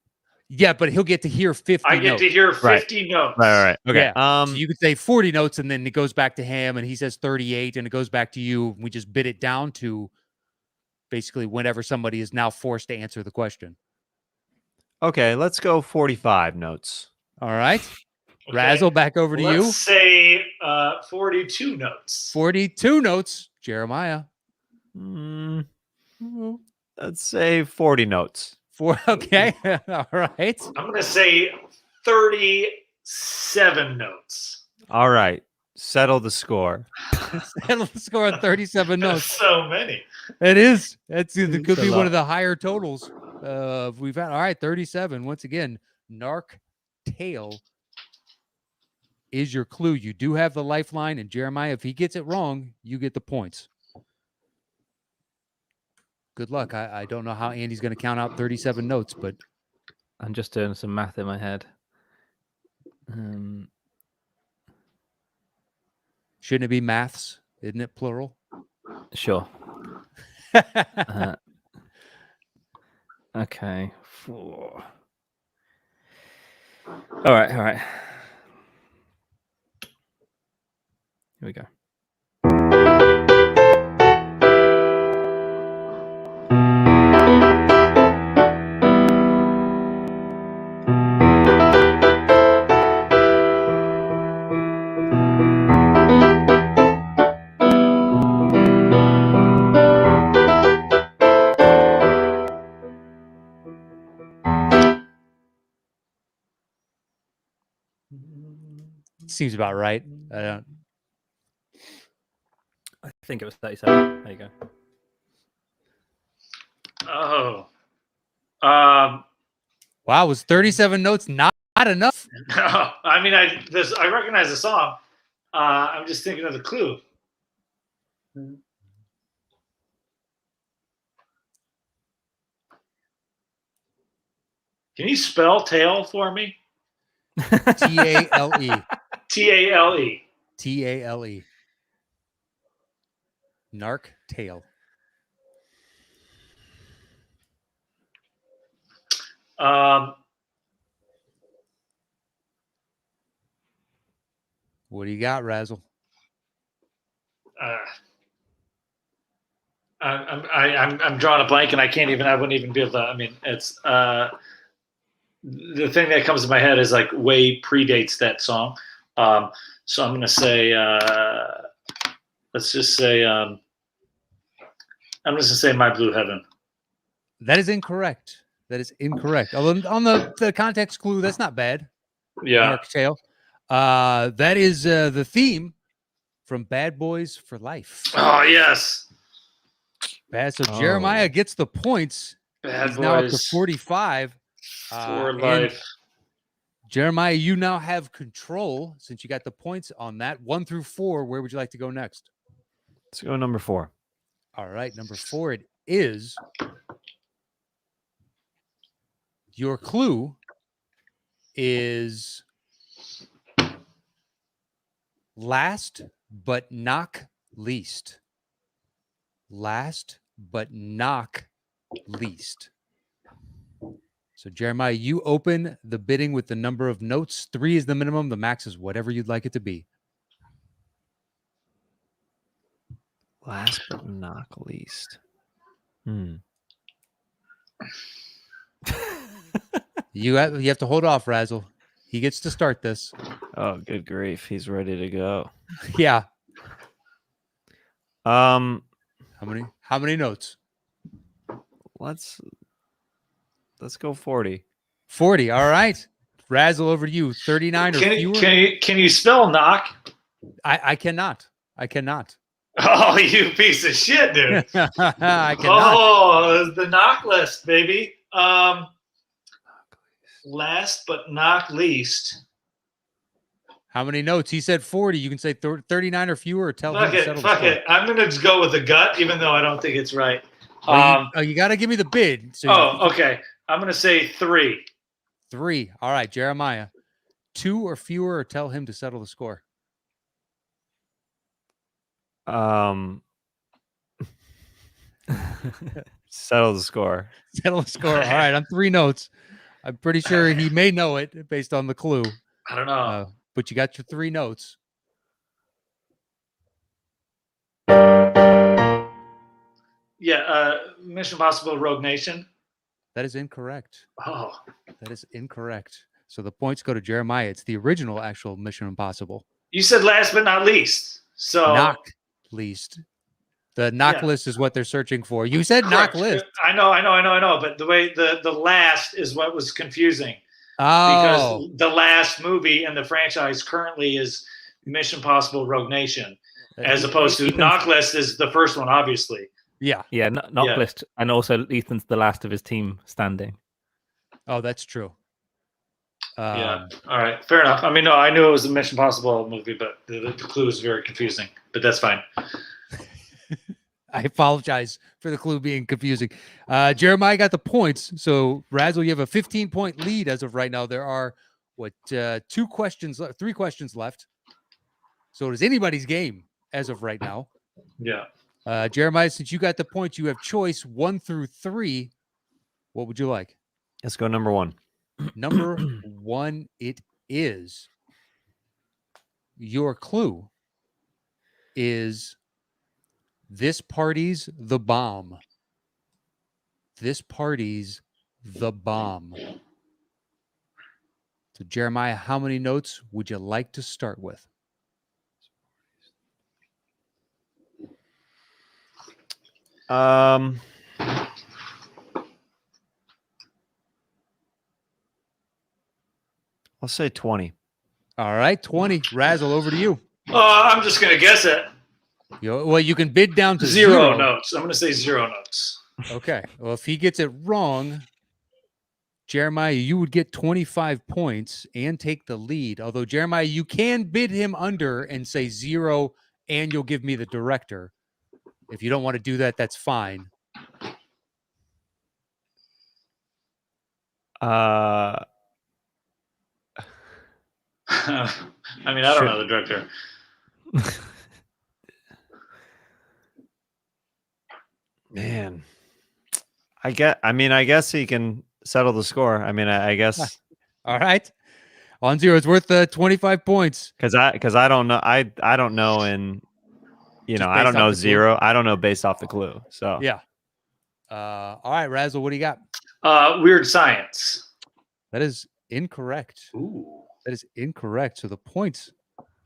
[SPEAKER 2] Yeah, but he'll get to hear 50
[SPEAKER 5] I get
[SPEAKER 2] notes.
[SPEAKER 5] to hear 50 notes.
[SPEAKER 4] Right. Okay.
[SPEAKER 2] Yeah. So you could say 40 notes, and then it goes back to him, and he says 38, and it goes back to you. We just bid it down to basically whenever somebody is now forced to answer the question.
[SPEAKER 4] Okay, let's go 45 notes.
[SPEAKER 2] All right.
[SPEAKER 5] Okay.
[SPEAKER 2] Razzle, back over to you.
[SPEAKER 5] Let's say 42 notes.
[SPEAKER 2] 42 notes. Jeremiah.
[SPEAKER 4] Let's say 40 notes.
[SPEAKER 2] Okay. All right.
[SPEAKER 5] I'm going to say 37 notes.
[SPEAKER 4] All right. Settle the score.
[SPEAKER 2] Settle the score on 37
[SPEAKER 5] That's
[SPEAKER 2] notes.
[SPEAKER 5] so many.
[SPEAKER 2] It is. It could
[SPEAKER 4] It's a
[SPEAKER 2] be one
[SPEAKER 4] lot.
[SPEAKER 2] of the higher totals we've had. All right. 37. Once again, narc tail is your clue. You do have the lifeline, and Jeremiah, if he gets it wrong, you get the points. Good luck. I don't know how Andy's going to count out 37 notes, but
[SPEAKER 6] I'm just doing some math in my head.
[SPEAKER 2] Shouldn't it be maths? Isn't it plural?
[SPEAKER 6] Sure. Okay. All right. Here we go.
[SPEAKER 2] Seems about right.
[SPEAKER 6] I think it was 37. There you go.
[SPEAKER 5] Oh.
[SPEAKER 2] Wow, was 37 notes not enough?
[SPEAKER 5] No, I mean, I recognize the song. I'm just thinking of the clue. Can you spell tail for me?
[SPEAKER 2] T-A-L-E.
[SPEAKER 5] T-A-L-E.
[SPEAKER 2] T-A-L-E. Narc tail. What do you got, Razzle?
[SPEAKER 5] I'm drawing a blank, and I wouldn't even be able to. I mean, it's the thing that comes to my head is like way predates that song. So I'm gonna say, let's just say, I'm just gonna say My Blue Heaven.
[SPEAKER 2] That is incorrect. That is incorrect. Although on the context clue, that's not bad.
[SPEAKER 5] Yeah.
[SPEAKER 2] Narc tail. That is the theme from Bad Boys for Life.
[SPEAKER 5] Oh yes.
[SPEAKER 2] Bad. So Jeremiah gets the points.
[SPEAKER 5] Bad
[SPEAKER 2] He's
[SPEAKER 5] Boys
[SPEAKER 2] now up to 45.
[SPEAKER 5] for life.
[SPEAKER 2] Jeremiah, you now have control since you got the points on that. 1 through 4. Where would you like to go next?
[SPEAKER 4] Let's go number 4.
[SPEAKER 2] All right, number 4 it is. Your clue is last but not least. Last but not least. So, Jeremiah, you open the bidding with the number of notes. 3 is the minimum. The max is whatever you'd like it to be.
[SPEAKER 4] Last but not least.
[SPEAKER 2] You have to hold off, Razzle. He gets to start this.
[SPEAKER 4] Oh, good grief. He's ready to go.
[SPEAKER 2] Yeah.
[SPEAKER 4] How
[SPEAKER 2] many notes?
[SPEAKER 4] Let's go 40.
[SPEAKER 2] 40. All right. Razzle, over to you. 39 or fewer?
[SPEAKER 5] Can you spell knock?
[SPEAKER 2] I cannot. I cannot.
[SPEAKER 5] Oh, you piece of shit, dude.
[SPEAKER 2] I cannot.
[SPEAKER 5] Oh, the knock list, baby. Last but not least.
[SPEAKER 2] How many notes? He said 40. You can say 39 or fewer, or tell him to settle the
[SPEAKER 5] Fuck
[SPEAKER 2] score.
[SPEAKER 5] it. I'm gonna just go with the gut, even though I don't think it's right.
[SPEAKER 2] You got to give me the bid. So
[SPEAKER 5] okay. I'm gonna say 3.
[SPEAKER 2] 3. All right, Jeremiah. 2 or fewer, or tell him to settle the score.
[SPEAKER 4] Settle the score.
[SPEAKER 2] Settle the score. All right, I'm 3 notes. I'm pretty sure he may know it based on the clue.
[SPEAKER 5] I don't know.
[SPEAKER 2] But you got your 3 notes.
[SPEAKER 5] Yeah, Mission Impossible Rogue Nation.
[SPEAKER 2] That is incorrect.
[SPEAKER 5] Oh.
[SPEAKER 2] That is incorrect. So the points go to Jeremiah. It's the original actual Mission Impossible.
[SPEAKER 5] You said last but not least. So
[SPEAKER 2] Knock least. The knock list is what they're searching for. You said knock list.
[SPEAKER 5] I know. But the way the last is what was confusing.
[SPEAKER 2] Oh.
[SPEAKER 5] Because the last movie in the franchise currently is Mission Impossible Rogue Nation, as opposed to knock list is the first one, obviously.
[SPEAKER 2] Yeah.
[SPEAKER 6] Yeah, knock list. And also Ethan's the last of his team standing.
[SPEAKER 2] Oh, that's true.
[SPEAKER 5] Yeah. All right. Fair enough. I mean, no, I knew it was a Mission Impossible movie, but the clue is very confusing. But that's fine.
[SPEAKER 2] I apologize for the clue being confusing. Jeremiah got the points. So, Razzle, you have a 15-point lead as of right now. There are, 3 questions left. So it is anybody's game as of right now.
[SPEAKER 5] Yeah.
[SPEAKER 2] Jeremiah, since you got the points, you have choice 1 through 3. What would you like?
[SPEAKER 4] Let's go number 1.
[SPEAKER 2] Number 1, it is. Your clue is this party's the bomb. This party's the bomb. So, Jeremiah, how many notes would you like to start with?
[SPEAKER 4] I'll say 20.
[SPEAKER 2] All right, 20. Razzle, over to you.
[SPEAKER 5] I'm just going to guess it.
[SPEAKER 2] Well, you can bid down to
[SPEAKER 5] Zero notes. I'm going to say 0 notes.
[SPEAKER 2] Okay. Well, if he gets it wrong, Jeremiah, you would get 25 points and take the lead. Although, Jeremiah, you can bid him under and say 0, and you'll give me the director. If you don't want to do that, that's fine.
[SPEAKER 5] I mean, I don't know the director.
[SPEAKER 4] Man, I guess he can settle the score. I mean, I guess.
[SPEAKER 2] All right. On 0, it's worth 25 points.
[SPEAKER 4] Because I don't know. I don't know. And I don't know 0. I don't know based off the clue. So
[SPEAKER 2] yeah. All right, Razzle, what do you got?
[SPEAKER 5] Weird Science.
[SPEAKER 2] That is incorrect.
[SPEAKER 5] Ooh.
[SPEAKER 2] That is incorrect. So the points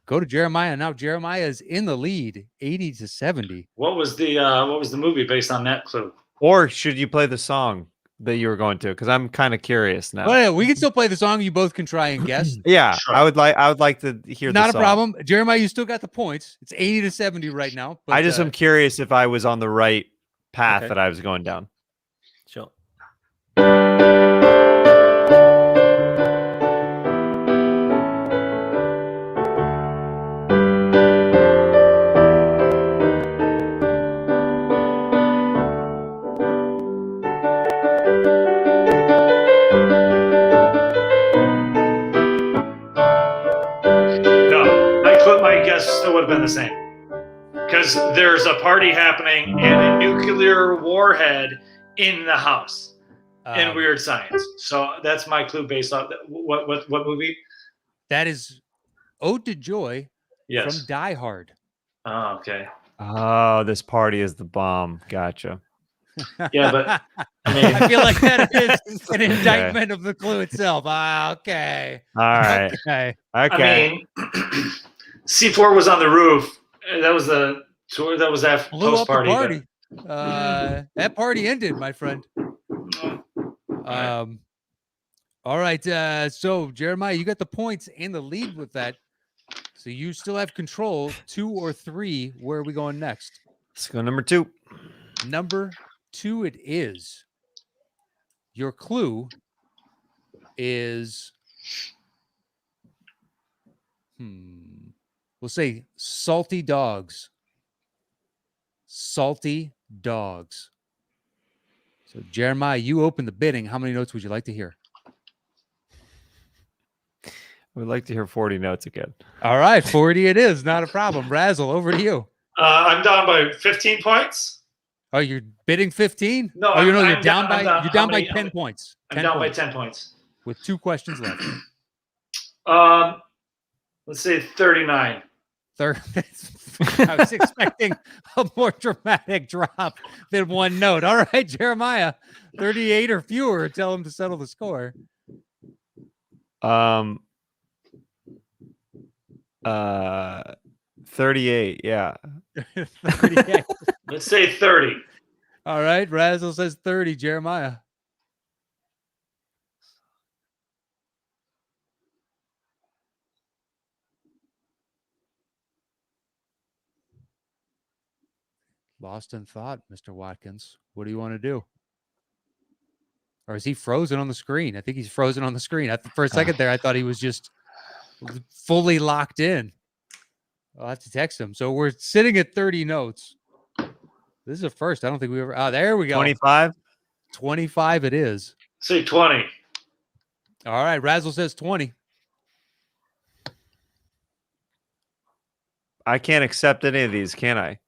[SPEAKER 2] go to Jeremiah. Now Jeremiah is in the lead, 80-70.
[SPEAKER 5] What was the movie based on that clue?
[SPEAKER 4] Or should you play the song that you were going to? Because I'm kind of curious now.
[SPEAKER 2] Well, yeah, we can still play the song. You both can try and guess.
[SPEAKER 4] Yeah,
[SPEAKER 5] Sure.
[SPEAKER 4] I would like to hear.
[SPEAKER 2] Not
[SPEAKER 4] the
[SPEAKER 2] a
[SPEAKER 4] song.
[SPEAKER 2] problem, Jeremiah. You still got the points. It's 80-70 right now. But,
[SPEAKER 4] I just am curious if I was on the right path
[SPEAKER 2] Okay.
[SPEAKER 4] that I was going down.
[SPEAKER 6] Sure.
[SPEAKER 5] No, my guess still would have been the same. Because there's a party happening and a nuclear warhead in the house in Weird Science. So that's my clue based on what movie?
[SPEAKER 2] That is Ode to Joy
[SPEAKER 5] Yes.
[SPEAKER 2] from Die Hard.
[SPEAKER 5] Oh, okay.
[SPEAKER 4] Oh, this party is the bomb. Gotcha.
[SPEAKER 5] Yeah, but I mean,
[SPEAKER 2] I feel like that is an indictment of the clue itself. Okay.
[SPEAKER 4] All right.
[SPEAKER 2] Okay.
[SPEAKER 4] Okay.
[SPEAKER 5] I mean, C4 was on the roof. That was the tour. That was that
[SPEAKER 2] Blew
[SPEAKER 5] post
[SPEAKER 2] up the
[SPEAKER 5] party.
[SPEAKER 2] party. That party ended, my friend. All right. So Jeremiah, you got the points and the lead with that. So you still have control. 2 or 3. Where are we going next?
[SPEAKER 4] Let's go number 2.
[SPEAKER 2] Number 2 it is. Your clue is we'll say salty dogs. Salty dogs. So Jeremiah, you open the bidding. How many notes would you like to hear?
[SPEAKER 4] We'd like to hear 40 notes again.
[SPEAKER 2] All right, 40 it is. Not a problem. Razzle, over to you.
[SPEAKER 5] I'm down by 15 points.
[SPEAKER 2] Oh, you're bidding 15?
[SPEAKER 5] No,
[SPEAKER 2] oh, you're
[SPEAKER 5] I'm
[SPEAKER 2] down
[SPEAKER 5] down-
[SPEAKER 2] by
[SPEAKER 5] I'm down-
[SPEAKER 2] you're down
[SPEAKER 5] how
[SPEAKER 2] by
[SPEAKER 5] many-
[SPEAKER 2] 10 points.
[SPEAKER 5] I'm
[SPEAKER 2] 10
[SPEAKER 5] down
[SPEAKER 2] points
[SPEAKER 5] by 10 points.
[SPEAKER 2] with 2 questions left.
[SPEAKER 5] Let's say 39.
[SPEAKER 2] Third, I was expecting a more dramatic drop than 1 note. All right, Jeremiah, 38 or fewer. Tell him to settle the score.
[SPEAKER 4] 38. Yeah.
[SPEAKER 2] 38.
[SPEAKER 5] Let's say 30.
[SPEAKER 2] All right, Razzle says 30. Jeremiah. Lost in thought, Mr. Watkins. What do you want to do? Or is he frozen on the screen? I think he's frozen on the screen. For a second there, I thought he was just fully locked in. I'll have to text him. So we're sitting at 30 notes. This is a first. I don't think we ever. Oh, there we go.
[SPEAKER 4] 25.
[SPEAKER 2] 25 it is.
[SPEAKER 5] Say 20.
[SPEAKER 2] All right. Razzle says 20.
[SPEAKER 4] I can't accept any of these, can I?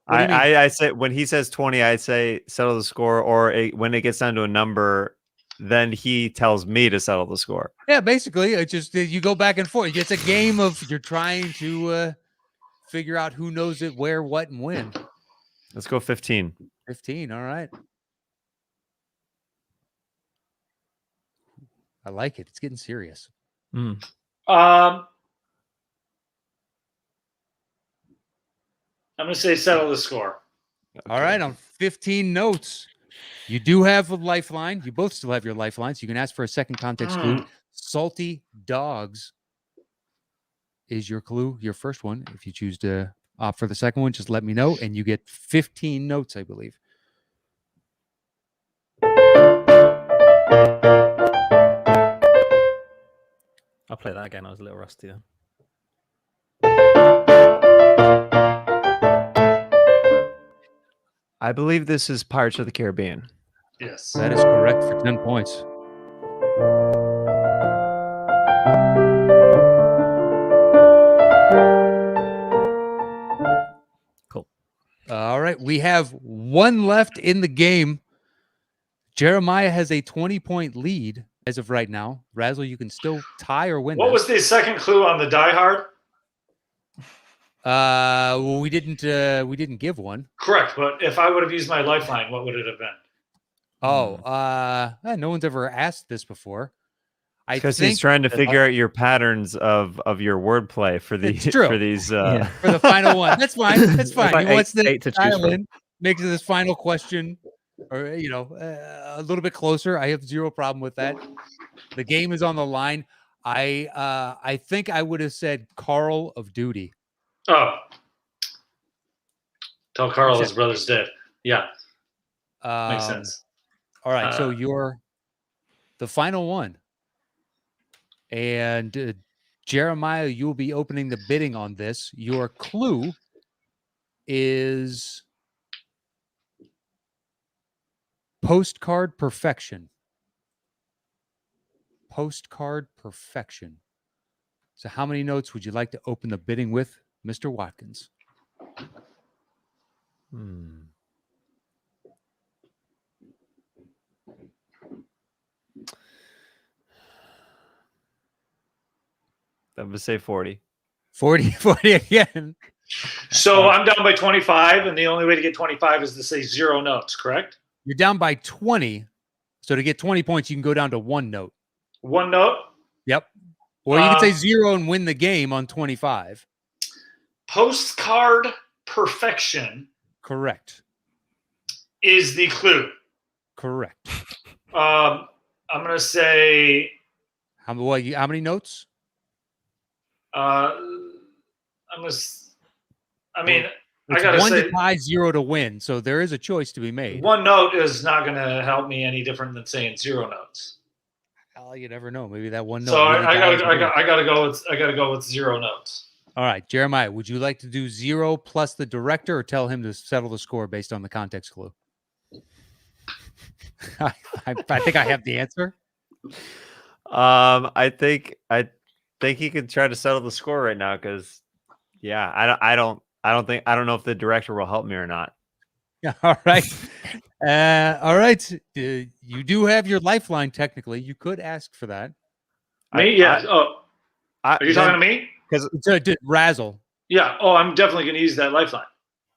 [SPEAKER 2] What do you mean?
[SPEAKER 4] I say when he says 20, I say settle the score, or when it gets down to a number, then he tells me to settle the score.
[SPEAKER 2] Yeah, basically, it's just you go back and forth. It's a game of you're trying to figure out who knows it, where, what, and when.
[SPEAKER 4] Let's go 15.
[SPEAKER 2] 15. All right. I like it. It's getting serious.
[SPEAKER 5] I'm going to say settle the score.
[SPEAKER 4] Okay.
[SPEAKER 2] All right. On 15 notes, you do have a lifeline. You both still have your lifelines. You can ask for a second context clue. Salty dogs is your clue, your first one. If you choose to opt for the second one, just let me know. And you get 15 notes, I believe.
[SPEAKER 6] I'll play that again. I was a little rusty then.
[SPEAKER 4] I believe this is Pirates of the Caribbean.
[SPEAKER 5] Yes.
[SPEAKER 2] That is correct for 10 points.
[SPEAKER 6] Cool.
[SPEAKER 2] All right. We have one left in the game. Jeremiah has a 20-point lead as of right now. Razzle, you can still tie or win.
[SPEAKER 5] What was the second clue on the Die Hard?
[SPEAKER 2] Well, we didn't give one.
[SPEAKER 5] Correct, but if I would have used my lifeline, what would it have been?
[SPEAKER 2] Oh, no one's ever asked this before.
[SPEAKER 4] Because he's trying to figure out your patterns of your wordplay for these
[SPEAKER 2] for the final one. That's fine. That's fine. He wants to dial in, makes this final question, or a little bit closer. I have zero problem with that. The game is on the line. I think I would have said Carl of Duty.
[SPEAKER 5] Oh, tell Carl his brother's dead. Yeah, makes sense.
[SPEAKER 2] All right, so you're the final one. And Jeremiah, you'll be opening the bidding on this. Your clue is postcard perfection. Postcard perfection. So how many notes would you like to open the bidding with, Mr. Watkins?
[SPEAKER 4] I would say 40.
[SPEAKER 2] 40 again.
[SPEAKER 5] So I'm down by 25, and the only way to get 25 is to say 0 notes, correct?
[SPEAKER 2] You're down by 20. So to get 20 points, you can go down to 1 note.
[SPEAKER 5] 1 note?
[SPEAKER 2] Yep. Or you can say 0 and win the game on 25.
[SPEAKER 5] Postcard perfection.
[SPEAKER 2] Correct.
[SPEAKER 5] Is the clue.
[SPEAKER 2] Correct.
[SPEAKER 5] I'm going to say...
[SPEAKER 2] How many notes?
[SPEAKER 5] It's
[SPEAKER 2] I gotta 1 to tie, 0 to win. So there is a choice to be made.
[SPEAKER 5] 1 note is not going to help me any different than saying 0 notes.
[SPEAKER 2] Hell, you never know. Maybe that 1 note.
[SPEAKER 5] So
[SPEAKER 2] really
[SPEAKER 5] I gotta go with 0 notes.
[SPEAKER 2] All right, Jeremiah, would you like to do 0 plus the director, or tell him to settle the score based on the context clue? I think I have the answer.
[SPEAKER 4] I think he could try to settle the score right now because, I don't know if the director will help me or not.
[SPEAKER 2] All right. All right. You do have your lifeline. Technically, you could ask for that.
[SPEAKER 5] Me? Are you talking to me?
[SPEAKER 4] Because
[SPEAKER 2] Razzle.
[SPEAKER 5] Yeah. Oh, I'm definitely going to use that lifeline.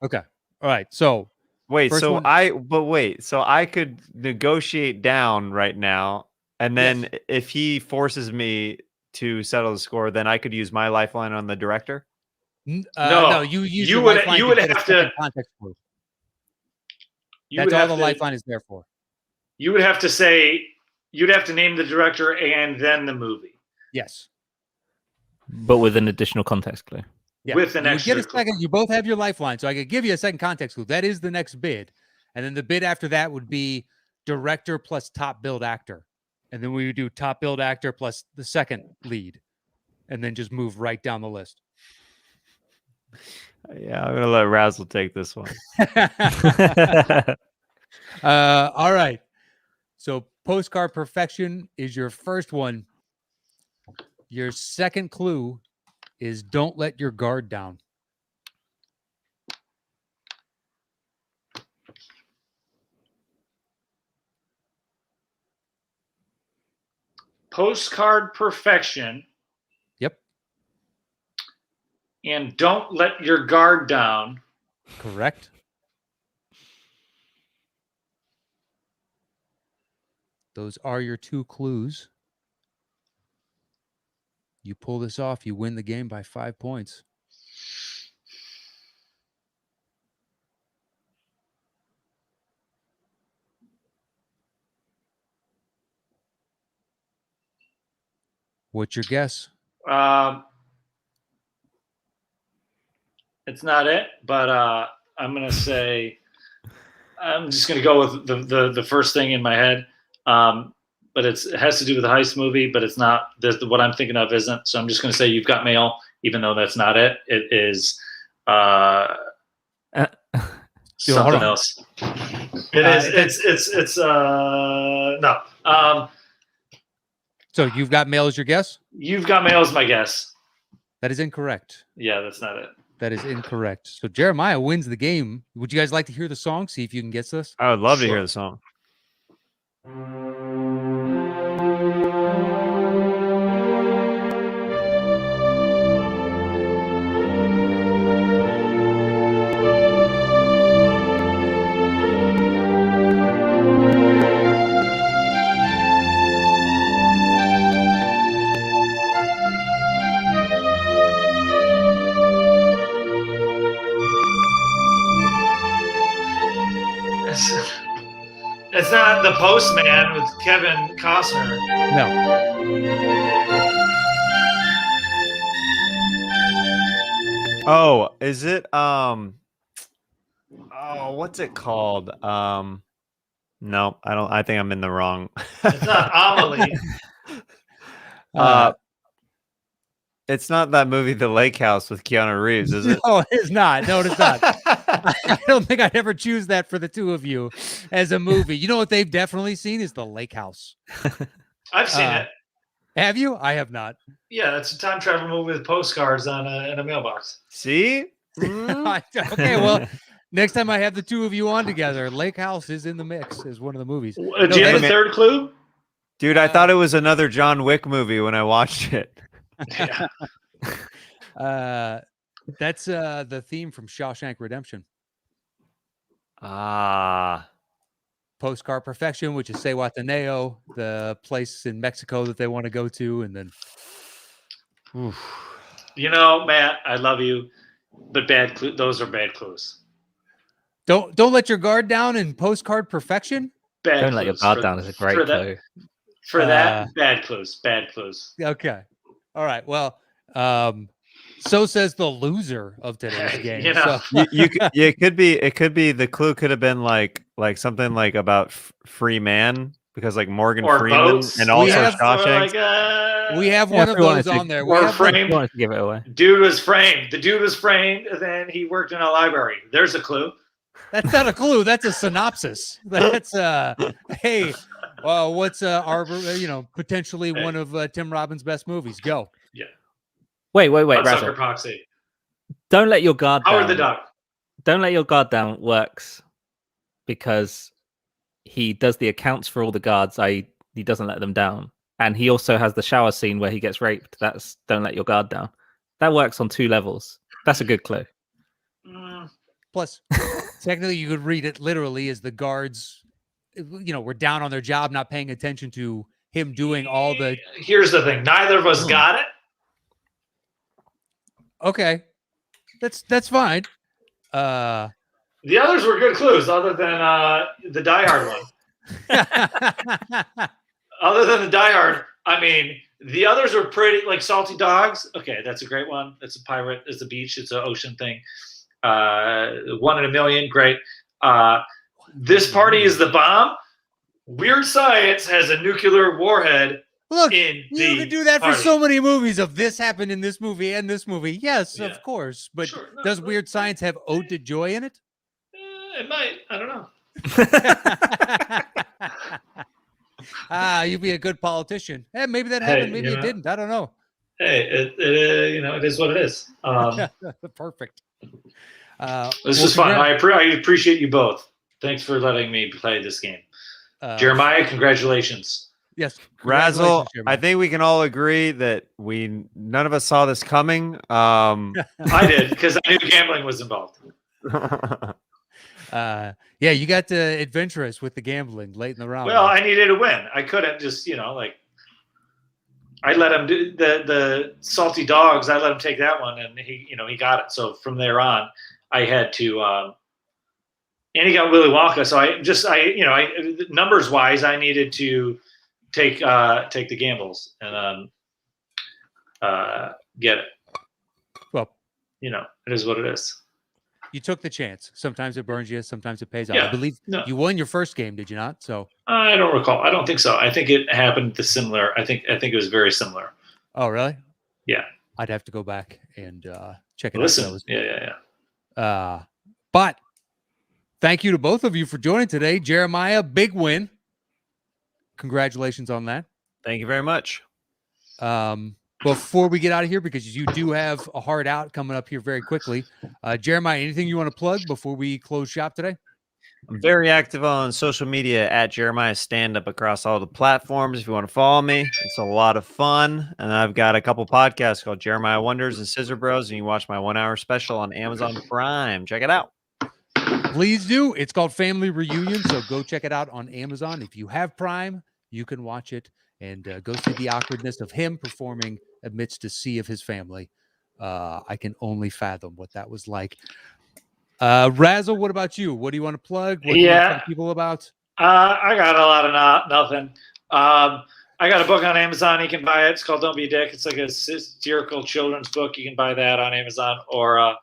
[SPEAKER 2] Okay. All right. So
[SPEAKER 4] wait. So I could negotiate down right now, and then if he forces me to settle the score, then I could use my lifeline on the director.
[SPEAKER 2] No, you would have to context clue. That's all the lifeline is there for.
[SPEAKER 5] You would have to say, you'd have to name the director and then the movie.
[SPEAKER 2] Yes.
[SPEAKER 6] But with an additional context clue.
[SPEAKER 2] Yeah.
[SPEAKER 5] With an extra
[SPEAKER 2] get a second. You both have your lifeline, so I could give you a second context clue. That is the next bid. And then the bid after that would be director plus top billed actor. And then we would do top billed actor plus the second lead. And then just move right down the list.
[SPEAKER 4] Yeah, I'm going to let Razzle take this one.
[SPEAKER 2] All right. So postcard perfection is your first one. Your second clue is Don't Let Your Guard Down.
[SPEAKER 5] Postcard Perfection.
[SPEAKER 2] Yep.
[SPEAKER 5] And Don't Let Your Guard Down.
[SPEAKER 2] Correct. Those are your 2 clues. You pull this off, you win the game by 5 points. What's your guess?
[SPEAKER 5] It's not it, but I'm gonna say I'm just gonna go with the first thing in my head. But it has to do with the heist movie, but it's not. What I'm thinking of isn't. So I'm just gonna say You've Got Mail, even though that's not it. It is something else. It is. It's no.
[SPEAKER 2] So You've Got Mail is your guess?
[SPEAKER 5] You've Got Mail is my guess.
[SPEAKER 2] That is incorrect.
[SPEAKER 5] Yeah, that's not it.
[SPEAKER 2] That is incorrect. So Jeremiah wins the game. Would you guys like to hear the song? See if you can guess this.
[SPEAKER 4] I would love to hear the song.
[SPEAKER 5] It's not The Postman with Kevin Costner.
[SPEAKER 2] No.
[SPEAKER 4] Oh, is it what's it called? No, I don't. I think I'm in the wrong.
[SPEAKER 5] It's not Amelie.
[SPEAKER 4] It's not that movie, The Lake House with Keanu Reeves, is it?
[SPEAKER 2] No, it is not. No, it's not. I don't think I'd ever choose that for the 2 of you as a movie. You know what they've definitely seen is The Lake House.
[SPEAKER 5] I've seen it.
[SPEAKER 2] Have you? I have not.
[SPEAKER 5] Yeah, that's a time travel movie with postcards on in a mailbox.
[SPEAKER 4] See?
[SPEAKER 2] Okay, well, next time I have the 2 of you on together, Lake House is in the mix as one of the movies.
[SPEAKER 5] Do you have a third clue?
[SPEAKER 4] Dude, I thought it was another John Wick movie when I watched it.
[SPEAKER 5] Yeah.
[SPEAKER 2] That's the theme from Shawshank Redemption. Postcard Perfection, which is Sewataneo, the place in Mexico that they want to go to, and then
[SPEAKER 5] You know, Matt, I love you, but bad clue. Those are bad clues.
[SPEAKER 2] Don't let your guard down in Postcard Perfection.
[SPEAKER 5] Bad
[SPEAKER 6] Don't let your
[SPEAKER 5] clues
[SPEAKER 6] guard down is a great clue.
[SPEAKER 5] For that, bad clues. Bad clues.
[SPEAKER 2] Okay. All right. Well, so says the loser of today's game.
[SPEAKER 5] You know.
[SPEAKER 2] So,
[SPEAKER 4] It could be the clue could have been like something like about free man, because like Morgan
[SPEAKER 5] Or
[SPEAKER 4] Freeman
[SPEAKER 5] boats.
[SPEAKER 4] and also
[SPEAKER 2] have-
[SPEAKER 4] Shawshank.
[SPEAKER 2] we have one of those on there. We
[SPEAKER 5] Or
[SPEAKER 2] have
[SPEAKER 5] framed.
[SPEAKER 6] You wanted to give it away.
[SPEAKER 5] Dude was framed. The dude was framed, and then he worked in a library. There's a clue.
[SPEAKER 2] That's not a clue. That's a synopsis. That's hey, what's our potentially one of Tim Robbins' best movies? Go.
[SPEAKER 5] Yeah.
[SPEAKER 6] Wait,
[SPEAKER 5] Sucker
[SPEAKER 6] Razzle.
[SPEAKER 5] Proxy.
[SPEAKER 6] Don't let your guard
[SPEAKER 5] Howard
[SPEAKER 6] down.
[SPEAKER 5] the Duck.
[SPEAKER 6] Don't let your guard down works because he does the accounts for all the guards. He doesn't let them down, and he also has the shower scene where he gets raped. That's don't let your guard down. That works on 2 levels. That's a good clue.
[SPEAKER 2] Plus, technically, you could read it literally as the guards, were down on their job, not paying attention to him doing all the.
[SPEAKER 5] Here's the thing. Neither of us got it.
[SPEAKER 2] Okay, that's fine.
[SPEAKER 5] The others were good clues, other than the Die Hard one. Other than the Die Hard, I mean, the others were pretty, like Salty Dogs. Okay, that's a great one. It's a pirate. It's a beach. It's an ocean thing. 1 in a million. Great. This party is the bomb. Weird Science has a nuclear warhead.
[SPEAKER 2] Look,
[SPEAKER 5] in
[SPEAKER 2] you could do that for so many movies of this happened in this movie and this movie. Yes,
[SPEAKER 5] Yeah.
[SPEAKER 2] of course. But
[SPEAKER 5] Sure, no,
[SPEAKER 2] does
[SPEAKER 5] no.
[SPEAKER 2] Weird Science have Ode to Joy in it?
[SPEAKER 5] It might. I don't know.
[SPEAKER 2] You'd be a good politician. Maybe that happened. Maybe
[SPEAKER 5] you
[SPEAKER 2] it
[SPEAKER 5] know.
[SPEAKER 2] didn't. I don't know.
[SPEAKER 5] Hey, it is what it is.
[SPEAKER 2] Perfect.
[SPEAKER 5] This is fun. I appreciate you both. Thanks for letting me play this game. Jeremiah, congratulations.
[SPEAKER 2] Yes,
[SPEAKER 4] Razzle,
[SPEAKER 2] congratulations,
[SPEAKER 4] I
[SPEAKER 2] Jeremiah.
[SPEAKER 4] think we can all agree that none of us saw this coming.
[SPEAKER 5] I did, because I knew gambling was involved.
[SPEAKER 2] Yeah, you got adventurous with the gambling late in the round.
[SPEAKER 5] Well, I needed a win. I couldn't just, I let him do the salty dogs. I let him take that one, and he got it. So from there on, I had to, and he got Willy Wonka. So I numbers wise, I needed to take the gambles and get it.
[SPEAKER 2] Well,
[SPEAKER 5] it is what it is.
[SPEAKER 2] You took the chance. Sometimes it burns you. Sometimes it pays out.
[SPEAKER 5] Yeah,
[SPEAKER 2] I believe you won your first game, did you not? So
[SPEAKER 5] I don't recall. I don't think so. I think it happened similar. I think it was very similar.
[SPEAKER 2] Oh, really?
[SPEAKER 5] Yeah.
[SPEAKER 2] I'd have to go back and check it
[SPEAKER 5] Listen.
[SPEAKER 2] out.
[SPEAKER 5] Yeah.
[SPEAKER 2] But thank you to both of you for joining today. Jeremiah, big win. Congratulations on that.
[SPEAKER 4] Thank you very much.
[SPEAKER 2] Before we get out of here, because you do have a hard out coming up here very quickly, Jeremiah, anything you want to plug before we close shop today?
[SPEAKER 4] I'm very active on social media at Jeremiah Stand Up across all the platforms. If you want to follow me, it's a lot of fun. And I've got a couple podcasts called Jeremiah Wonders and Scissor Bros. And you can watch my 1 hour special on Amazon Prime. Check it out.
[SPEAKER 2] Please do. It's called Family Reunion. So go check it out on Amazon. If you have Prime, you can watch it and go see the awkwardness of him performing amidst a sea of his family. I can only fathom what that was like. Razzle, what about you? What do you want to plug? What do you want to tell people about?
[SPEAKER 5] I got a lot of nothing. I got a book on Amazon. You can buy it. It's called Don't Be a Dick. It's like a satirical children's book. You can buy that on Amazon. Or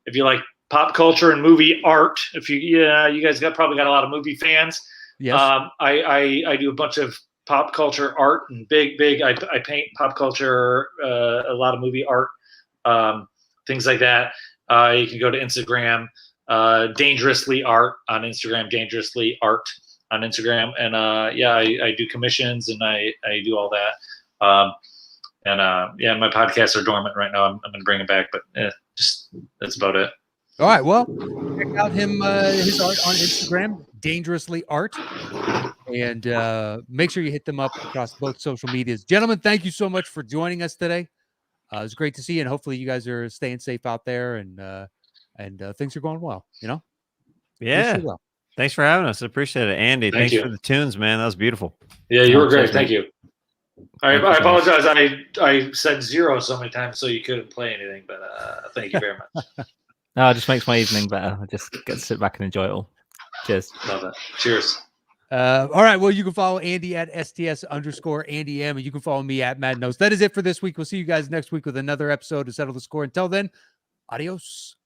[SPEAKER 5] if you like pop culture and movie art, if you guys probably got a lot of movie fans.
[SPEAKER 2] Yes.
[SPEAKER 5] I do a bunch of pop culture art and big. I paint pop culture, a lot of movie art, things like that. You can go to Instagram, Dangerously Art on Instagram, Dangerously Art on Instagram, and I do commissions and I do all that. My podcasts are dormant right now. I'm gonna bring them back, but just that's about it.
[SPEAKER 2] All right. Well, check out his art on Instagram, Dangerously Art, and make sure you hit them up across both social medias. Gentlemen, thank you so much for joining us today. It was great to see you, and hopefully you guys are staying safe out there, and things are going well.
[SPEAKER 4] Yeah.
[SPEAKER 2] Well.
[SPEAKER 4] Thanks for having us. I appreciate it, Andy.
[SPEAKER 5] Thank you
[SPEAKER 4] for the tunes, man. That was beautiful.
[SPEAKER 5] Yeah, you were great. Thank you. I
[SPEAKER 4] Thank you so much.
[SPEAKER 5] apologize. I said 0 so many times, so you couldn't play anything. But thank you very much.
[SPEAKER 6] No, it just makes my evening better. I just get to sit back and enjoy it all. Cheers.
[SPEAKER 5] Love it. Cheers.
[SPEAKER 2] All right. Well, you can follow Andy at STS_Andy M, and you can follow me at Matt Knost. That is it for this week. We'll see you guys next week with another episode to Settle the Score. Until then, adios.